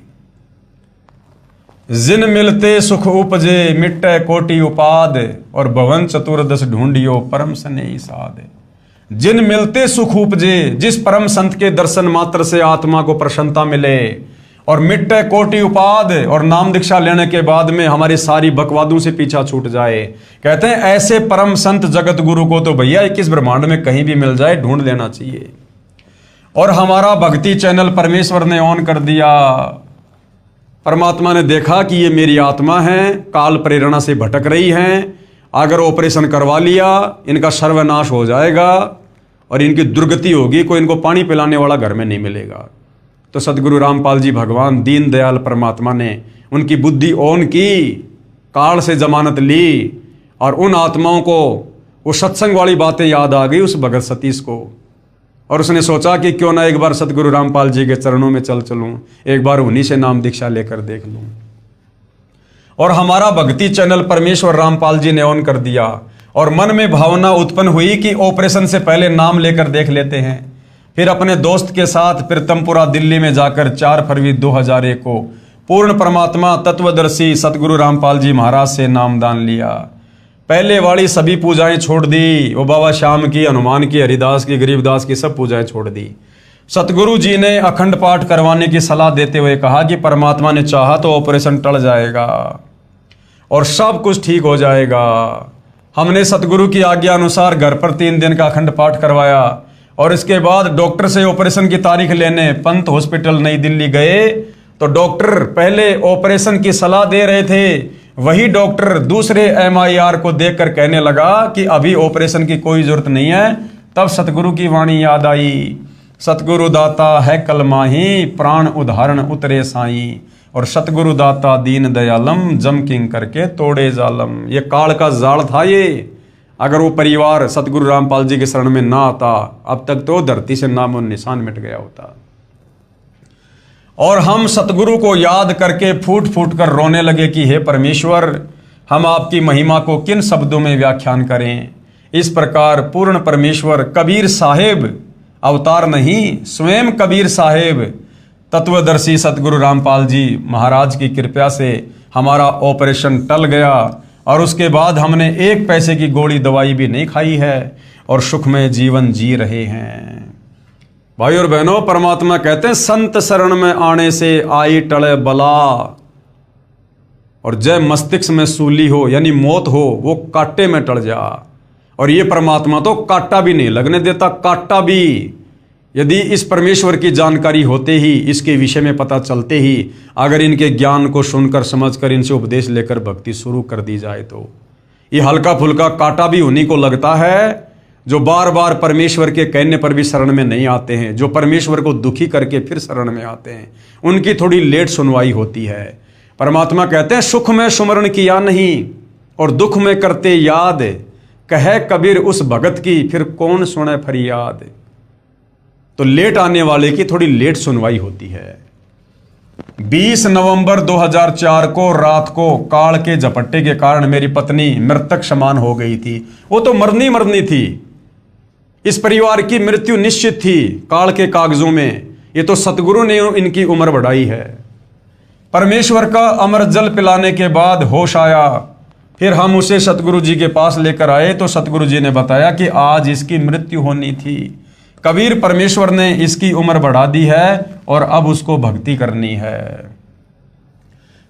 जिन मिलते सुख उपजे, मिट्टे कोटि उपाद, और भवन चतुर्दश ढूंढियो परम स्नेही साध। जिन मिलते सुख उपजे, जिस परम संत के दर्शन मात्र से आत्मा को प्रसन्नता मिले, और मिट्टे कोटि उपाद, और नाम दीक्षा लेने के बाद में हमारी सारी बकवादों से पीछा छूट जाए। कहते हैं ऐसे परम संत जगत गुरु को तो भैया 21 ब्रह्मांड में कहीं भी मिल जाए, ढूंढ लेना चाहिए। और हमारा भक्ति चैनल परमेश्वर ने ऑन कर दिया। परमात्मा ने देखा कि ये मेरी आत्मा है, काल प्रेरणा से भटक रही हैं, अगर ऑपरेशन करवा लिया इनका सर्वनाश हो जाएगा और इनकी दुर्गति होगी, कोई इनको पानी पिलाने वाला घर में नहीं मिलेगा। तो सतगुरु रामपाल जी भगवान दीन दयाल परमात्मा ने उनकी बुद्धि ऑन की, काल से जमानत ली और उन आत्माओं को वो सत्संग वाली बातें याद आ गई उस भगत सतीश को। और उसने सोचा कि क्यों ना एक बार सतगुरु रामपाल जी के चरणों में चल चलूं, एक बार उन्हीं से नाम दीक्षा लेकर देख लूं। और हमारा भक्ति चैनल परमेश्वर रामपाल जी ने ऑन कर दिया और मन में भावना उत्पन्न हुई कि ऑपरेशन से पहले नाम लेकर देख लेते हैं। फिर अपने दोस्त के साथ प्रीतमपुरा दिल्ली में जाकर 4 फरवरी 2001 को पूर्ण परमात्मा तत्वदर्शी सतगुरु रामपाल जी महाराज से नामदान लिया। पहले वाली सभी पूजाएं छोड़ दी, वो बाबा श्याम की, हनुमान की, हरिदास की, गरीबदास की सब पूजाएं छोड़ दी। सतगुरु जी ने अखंड पाठ करवाने की सलाह देते हुए कहा कि परमात्मा ने चाहा तो ऑपरेशन टल जाएगा और सब कुछ ठीक हो जाएगा। हमने सतगुरु की आज्ञा अनुसार घर पर 3 दिन का अखंड पाठ करवाया और इसके बाद डॉक्टर से ऑपरेशन की तारीख लेने पंत हॉस्पिटल नई दिल्ली गए तो डॉक्टर पहले ऑपरेशन की सलाह दे रहे थे, वही डॉक्टर दूसरे MIR को देखकर कहने लगा कि अभी ऑपरेशन की कोई जरूरत नहीं है। तब सतगुरु की वाणी याद आई, सतगुरु दाता है कल माही, प्राण उदाहरण उतरे साई, और सतगुरु दाता दीन दयालम, जम किंग करके तोड़े जालम। ये काल का जाल था ये। अगर वो परिवार सतगुरु रामपाल जी के शरण में ना आता, अब तक तो धरती से नाम और निशान मिट गया होता। और हम सतगुरु को याद करके फूट फूट कर रोने लगे कि हे परमेश्वर, हम आपकी महिमा को किन शब्दों में व्याख्यान करें। इस प्रकार पूर्ण परमेश्वर कबीर साहेब अवतार नहीं, स्वयं कबीर साहेब तत्वदर्शी सतगुरु रामपाल जी महाराज की कृपा से हमारा ऑपरेशन टल गया और उसके बाद हमने 1 पैसे की गोली दवाई भी नहीं खाई है और सुखमय जीवन जी रहे हैं। भाई और बहनों, परमात्मा कहते हैं संत शरण में आने से आई टले बला, और जय मस्तिष्क में सूली हो यानी मौत हो, वो कांटे में टल जा। और ये परमात्मा तो कांटा भी नहीं लगने देता, कांटा भी यदि इस परमेश्वर की जानकारी होते ही, इसके विषय में पता चलते ही, अगर इनके ज्ञान को सुनकर समझकर इनसे उपदेश लेकर भक्ति शुरू कर दी जाए तो ये हल्का फुल्का कांटा भी उन्हीं को लगता है जो बार बार परमेश्वर के कहने पर भी शरण में नहीं आते हैं, जो परमेश्वर को दुखी करके फिर शरण में आते हैं, उनकी थोड़ी लेट सुनवाई होती है। परमात्मा कहते हैं सुख में सुमरण किया नहीं और दुख में करते याद, कहे कबीर उस भगत की फिर कौन सुने फरियाद। तो लेट आने वाले की थोड़ी लेट सुनवाई होती है। 20 नवंबर 2004 को रात को काल के झपट्टे के कारण मेरी पत्नी मृतक समान हो गई थी। वो तो मरनी थी, इस परिवार की मृत्यु निश्चित थी काल के कागजों में। ये तो सतगुरु ने इनकी उम्र बढ़ाई है। परमेश्वर का अमर जल पिलाने के बाद होश आया, फिर हम उसे सतगुरु जी के पास लेकर आए तो सतगुरु जी ने बताया कि आज इसकी मृत्यु होनी थी। कबीर परमेश्वर ने इसकी उम्र बढ़ा दी है और अब उसको भक्ति करनी है।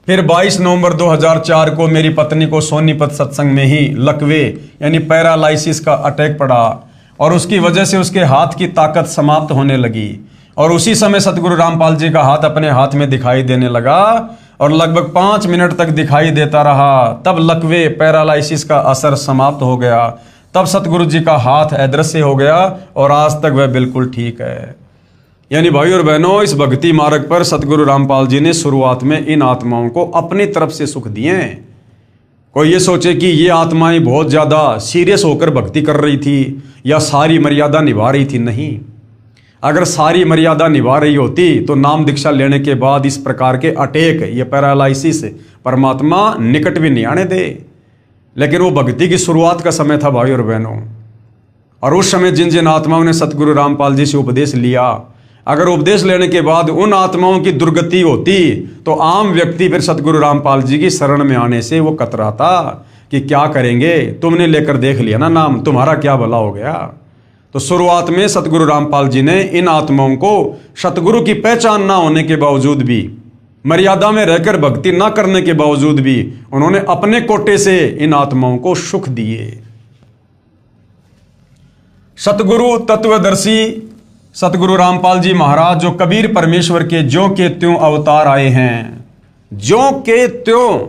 फिर 22 नवंबर 2004 को मेरी पत्नी को सोनीपत सत्संग में ही लकवे यानी पैरालाइसिस का अटैक पड़ा और उसकी वजह से उसके हाथ की ताकत समाप्त होने लगी। और उसी समय सतगुरु रामपाल जी का हाथ अपने हाथ में दिखाई देने लगा और लगभग 5 मिनट तक दिखाई देता रहा। तब लकवे पैरालाइसिस का असर समाप्त हो गया। तब सतगुरु जी का हाथ अदृश्य हो गया और आज तक वह बिल्कुल ठीक है। यानी भाई और बहनों, इस भक्ति मार्ग पर सतगुरु रामपाल जी ने शुरुआत में इन आत्माओं को अपनी तरफ से सुख दिए। कोई ये सोचे कि ये आत्माएं बहुत ज़्यादा सीरियस होकर भक्ति कर रही थी या सारी मर्यादा निभा रही थी, नहीं। अगर सारी मर्यादा निभा रही होती तो नाम दीक्षा लेने के बाद इस प्रकार के अटैक, ये पैरालाइसिस परमात्मा निकट भी नहीं आने दे। लेकिन वो भक्ति की शुरुआत का समय था भाई और बहनों, और उस समय जिन जिन आत्माओं ने सतगुरु रामपाल जी से उपदेश लिया, अगर उपदेश लेने के बाद उन आत्माओं की दुर्गति होती तो आम व्यक्ति फिर सतगुरु रामपाल जी की शरण में आने से वो कतराता कि क्या करेंगे, तुमने लेकर देख लिया ना नाम, तुम्हारा क्या भला हो गया। तो शुरुआत में सतगुरु रामपाल जी ने इन आत्माओं को सतगुरु की पहचान ना होने के बावजूद भी, मर्यादा में रहकर भक्ति ना करने के बावजूद भी, उन्होंने अपने कोटे से इन आत्माओं को सुख दिए। सतगुरु तत्वदर्शी सतगुरु रामपाल जी महाराज जो कबीर परमेश्वर के ज्यों के त्यों अवतार आए हैं, ज्यों के त्यों।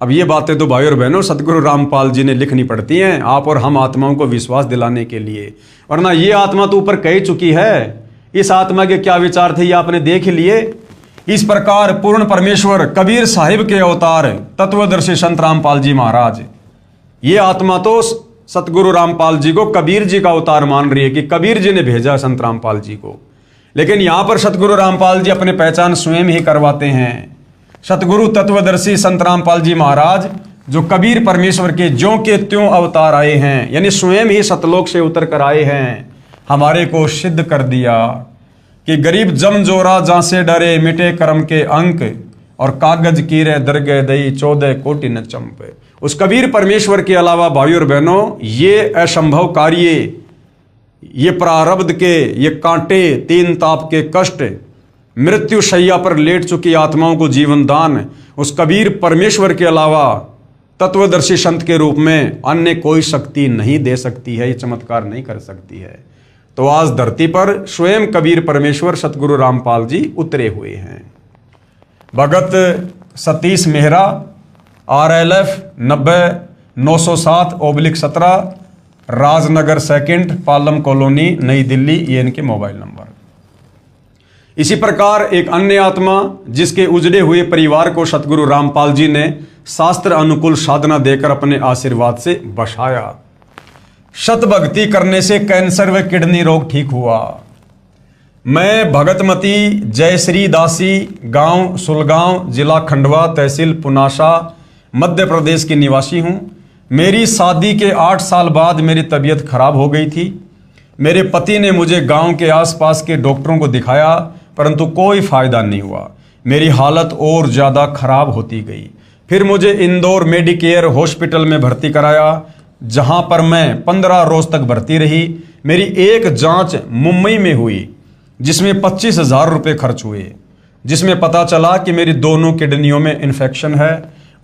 अब ये बातें तो भाई और बहनों सतगुरु रामपाल जी ने लिखनी पड़ती हैं आप और हम आत्माओं को विश्वास दिलाने के लिए, वरना ये आत्मा तो ऊपर कह चुकी है। इस आत्मा के क्या विचार थे ये आपने देख लिए। इस प्रकार पूर्ण परमेश्वर कबीर साहिब के अवतार तत्वदर्शी संत रामपाल जी महाराज, ये आत्मा तो सतगुरु रामपाल जी को कबीर जी का अवतार मान रही है कि कबीर जी ने भेजा संत रामपाल जी को। लेकिन यहां पर सतगुरु रामपाल जी अपने पहचान स्वयं ही करवाते हैं। सतगुरु तत्वदर्शी संत रामपाल जी महाराज जो कबीर परमेश्वर के ज्यों के त्यों अवतार आए हैं, यानी स्वयं ही सतलोक से उतर कर आए हैं, हमारे को सिद्ध कर दिया कि गरीब जमजोरा जहां से डरे मिटे कर्म के अंक और कागज कीरे दरगे दई 14 कोटि न चंपे। उस कबीर परमेश्वर के अलावा भाई और बहनों ये असंभव कार्य, ये प्रारब्ध के, ये कांटे, 3 ताप के कष्ट, मृत्यु शैया पर लेट चुकी आत्माओं को जीवन दान उस कबीर परमेश्वर के अलावा तत्वदर्शी संत के रूप में अन्य कोई शक्ति नहीं दे सकती है, ये चमत्कार नहीं कर सकती है। तो आज धरती पर स्वयं कबीर परमेश्वर सतगुरु रामपाल जी उतरे हुए हैं। भगत सतीश मेहरा RLF 90-907/17 राजनगर 2 पालम कॉलोनी नई दिल्ली, ये इनके मोबाइल नंबर। इसी प्रकार एक अन्य आत्मा जिसके उजड़े हुए परिवार को सतगुरु रामपाल जी ने शास्त्र अनुकूल साधना देकर अपने आशीर्वाद से बसाया। सत भक्ति करने से कैंसर व किडनी रोग ठीक हुआ। मैं भगतमती जयश्री दासी, गांव सुलगांव, जिला खंडवा, तहसील पुनासा, मध्य प्रदेश की निवासी हूं। मेरी शादी के 8 साल बाद मेरी तबीयत खराब हो गई थी। मेरे पति ने मुझे गांव के आसपास के डॉक्टरों को दिखाया परंतु कोई फायदा नहीं हुआ। मेरी हालत और ज़्यादा खराब होती गई। फिर मुझे इंदौर मेडिकेयर हॉस्पिटल में भर्ती कराया, जहां पर मैं 15 रोज तक भर्ती रही। मेरी एक जांच मुंबई में हुई जिसमें 25,000 रुपये खर्च हुए, जिसमें पता चला कि मेरी दोनों किडनियों में इन्फेक्शन है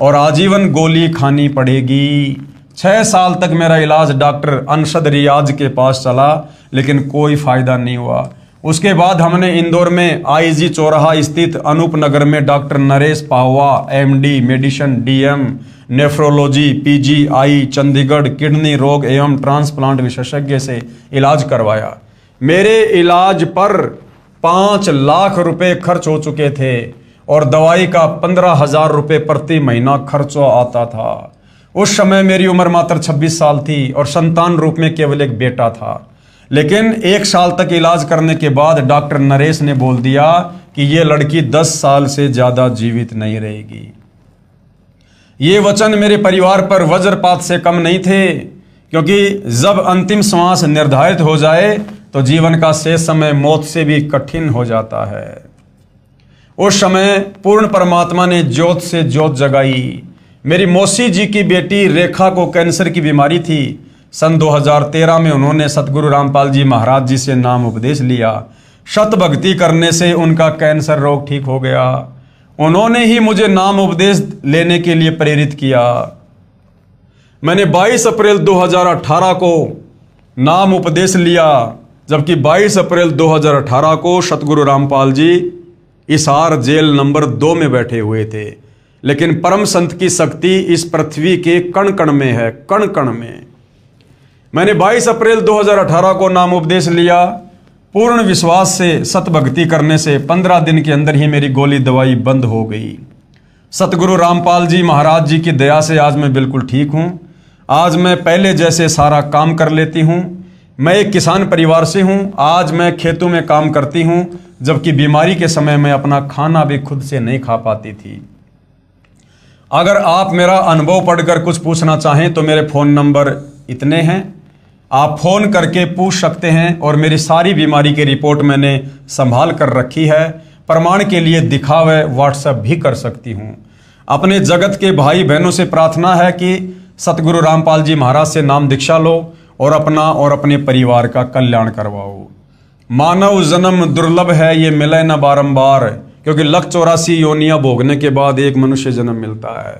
और आजीवन गोली खानी पड़ेगी। 6 साल तक मेरा इलाज डॉक्टर अनशद रियाज के पास चला, लेकिन कोई फायदा नहीं हुआ। उसके बाद हमने इंदौर में आईजी चौराहा स्थित अनूप नगर में doctor Naresh Pahwa MD medicine DM nephrology PGI Chandigarh kidney रोग एवं ट्रांसप्लांट विशेषज्ञ से इलाज करवाया। मेरे इलाज पर 5 लाख रुपए खर्च हो चुके थे और दवाई का 15,000 रुपये प्रति महीना खर्च आता था। उस समय मेरी उम्र मात्र 26 साल थी और संतान रूप में केवल एक बेटा था। लेकिन 1 साल तक इलाज करने के बाद डॉक्टर नरेश ने बोल दिया कि ये लड़की 10 साल से ज्यादा जीवित नहीं रहेगी। ये वचन मेरे परिवार पर वज्रपात से कम नहीं थे, क्योंकि जब अंतिम श्वास निर्धारित हो जाए तो जीवन का शेष समय मौत से भी कठिन हो जाता है। उस समय पूर्ण परमात्मा ने ज्योत से ज्योत जगाई। मेरी मौसी जी की बेटी रेखा को कैंसर की बीमारी थी। सन 2013 में उन्होंने सतगुरु रामपाल जी महाराज जी से नाम उपदेश लिया। शत भक्ति करने से उनका कैंसर रोग ठीक हो गया। उन्होंने ही मुझे नाम उपदेश लेने के लिए प्रेरित किया। मैंने 22 अप्रैल 2018 को नाम उपदेश लिया, जबकि 22 अप्रैल 2018 को सतगुरु रामपाल जी हिसार जेल नंबर 2 में बैठे हुए थे। लेकिन परम संत की शक्ति इस पृथ्वी के कण कण में है, कण कण में। मैंने 22 अप्रैल 2018 को नाम उपदेश लिया। पूर्ण विश्वास से सत भक्ति करने से 15 दिन के अंदर ही मेरी गोली दवाई बंद हो गई। सतगुरु रामपाल जी महाराज जी की दया से आज मैं बिल्कुल ठीक हूँ। आज मैं पहले जैसे सारा काम कर लेती हूँ। मैं एक किसान परिवार से हूँ। आज मैं खेतों में काम करती हूँ, जबकि बीमारी के समय मैं अपना खाना भी खुद से नहीं खा पाती थी। अगर आप मेरा अनुभव पढ़कर कुछ पूछना चाहें तो मेरे फ़ोन नंबर इतने हैं, आप फ़ोन करके पूछ सकते हैं। और मेरी सारी बीमारी की रिपोर्ट मैंने संभाल कर रखी है। प्रमाण के लिए दिखावे व्हाट्सएप भी कर सकती हूँ। अपने जगत के भाई बहनों से प्रार्थना है कि सतगुरु रामपाल जी महाराज से नाम दीक्षा लो और अपना और अपने परिवार का कल्याण करवाओ। मानव जन्म दुर्लभ है, ये मिले न बारंबार, क्योंकि 184 योनियां भोगने के बाद एक मनुष्य जन्म मिलता है।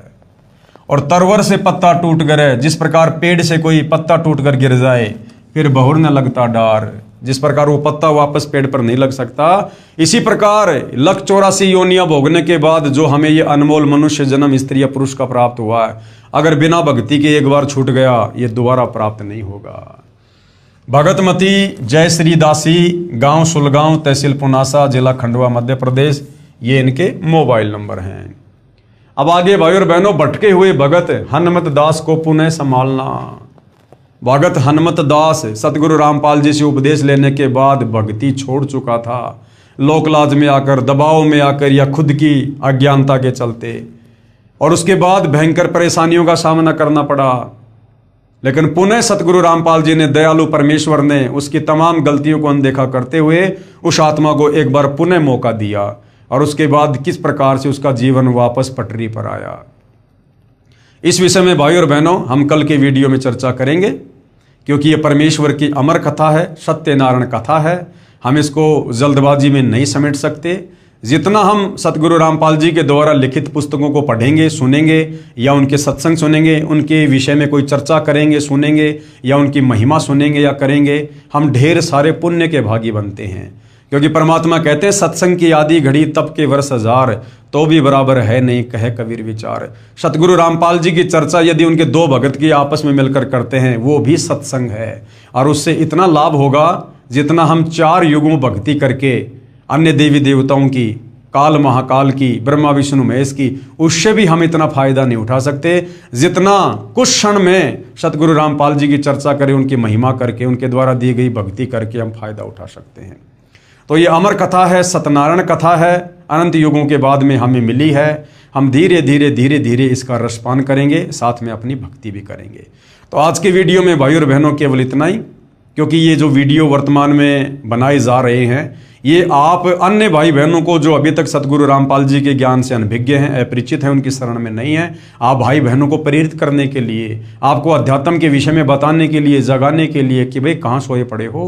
और तरवर से पत्ता टूट गए, जिस प्रकार पेड़ से कोई पत्ता टूट कर गिर जाए फिर बहुर न लगता डार, जिस प्रकार वो पत्ता वापस पेड़ पर नहीं लग सकता, इसी प्रकार 184 योनियां भोगने के बाद जो हमें ये अनमोल मनुष्य जन्म स्त्री या पुरुष का प्राप्त हुआ है, अगर बिना भक्ति के एक बार छूट गया ये दोबारा प्राप्त नहीं होगा। भगतमती जय श्री दासी, गांव सुलगांव, तहसील पुनासा, जिला खंडवा, मध्य प्रदेश, ये इनके मोबाइल नंबर हैं। अब आगे भाई और बहनों, भटके हुए भगत हनुमत दास को पुनः संभालना। भगत हनुमत दास सतगुरु रामपाल जी से उपदेश लेने के बाद भक्ति छोड़ चुका था। लोकलाज में आकर, दबाव में आकर या खुद की अज्ञानता के चलते, और उसके बाद भयंकर परेशानियों का सामना करना पड़ा। लेकिन पुनः सतगुरु रामपाल जी ने, दयालु परमेश्वर ने उसकी तमाम गलतियों को अनदेखा करते हुए उस आत्मा को एक बार पुनः मौका दिया। और उसके बाद किस प्रकार से उसका जीवन वापस पटरी पर आया, इस विषय में भाई और बहनों हम कल के वीडियो में चर्चा करेंगे, क्योंकि ये परमेश्वर की अमर कथा है, सत्यनारायण कथा है। हम इसको जल्दबाजी में नहीं समेट सकते। जितना हम सतगुरु रामपाल जी के द्वारा लिखित पुस्तकों को पढ़ेंगे, सुनेंगे, या उनके सत्संग सुनेंगे, उनके विषय में कोई चर्चा करेंगे, सुनेंगे, या उनकी महिमा सुनेंगे या करेंगे, हम ढेर सारे पुण्य के भागी बनते हैं। क्योंकि परमात्मा कहते हैं, सत्संग की आदि घड़ी तप के वर्ष हजार, तो भी बराबर है नहीं कहे कबीर विचार। सतगुरु रामपाल जी की चर्चा यदि उनके 2 भगत की आपस में मिलकर करते हैं, वो भी सत्संग है। और उससे इतना लाभ होगा जितना हम 4 युगों भक्ति करके अन्य देवी देवताओं की, काल महाकाल की, ब्रह्मा विष्णु महेश की, उससे भी हम इतना फायदा नहीं उठा सकते जितना कुछ क्षण में सतगुरु रामपाल जी की चर्चा करें, उनकी महिमा करके, उनके द्वारा दी गई भक्ति करके हम फायदा उठा सकते हैं। तो ये अमर कथा है, सत्यनारायण कथा है, अनंत युगों के बाद में हमें मिली है। हम धीरे धीरे धीरे धीरे इसका रसपान करेंगे, साथ में अपनी भक्ति भी करेंगे। तो आज के वीडियो में भाई और बहनों केवल इतना ही, क्योंकि ये जो वीडियो वर्तमान में बनाए जा रहे हैं ये आप अन्य भाई बहनों को जो अभी तक सतगुरु रामपाल जी के ज्ञान से अनभिज्ञ हैं, अपरिचित हैं, उनकी शरण में नहीं है, आप भाई बहनों को प्रेरित करने के लिए, आपको अध्यात्म के विषय में बताने के लिए, जगाने के लिए कि भाई कहाँ सोए पड़े हो,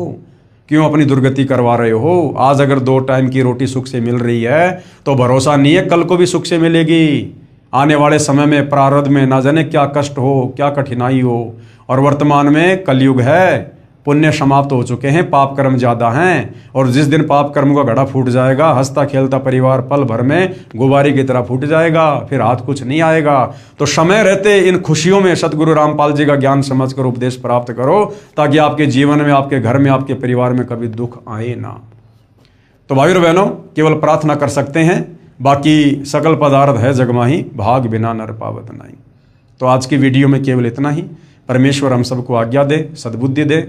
क्यों अपनी दुर्गति करवा रहे हो। आज अगर 2 टाइम की रोटी सुख से मिल रही है तो भरोसा नहीं है कल को भी सुख से मिलेगी। आने वाले समय में प्रारब्ध में ना जाने क्या कष्ट हो, क्या कठिनाई हो। और वर्तमान में कलयुग है, पुण्य समाप्त हो चुके हैं, पाप कर्म ज़्यादा हैं। और जिस दिन पाप कर्म का घड़ा फूट जाएगा, हंसता खेलता परिवार पल भर में गुब्बारे की तरह फूट जाएगा, फिर हाथ कुछ नहीं आएगा। तो समय रहते इन खुशियों में सतगुरु रामपाल जी का ज्ञान समझ कर उपदेश प्राप्त करो, ताकि आपके जीवन में, आपके घर में, आपके परिवार में कभी दुख आए ना। तो भाई और बहनों, केवल प्रार्थना कर सकते हैं, बाकी सकल पदार्थ है जगमाही, भाग बिना नर पावत नहीं। तो आज की वीडियो में केवल इतना ही। परमेश्वर हम सबको आज्ञा दे, सद्बुद्धि दे,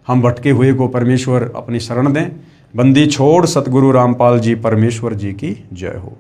हम भटके हुए को परमेश्वर अपनी शरण दें। बंदी छोड़ सतगुरु रामपाल जी परमेश्वर जी की जय हो।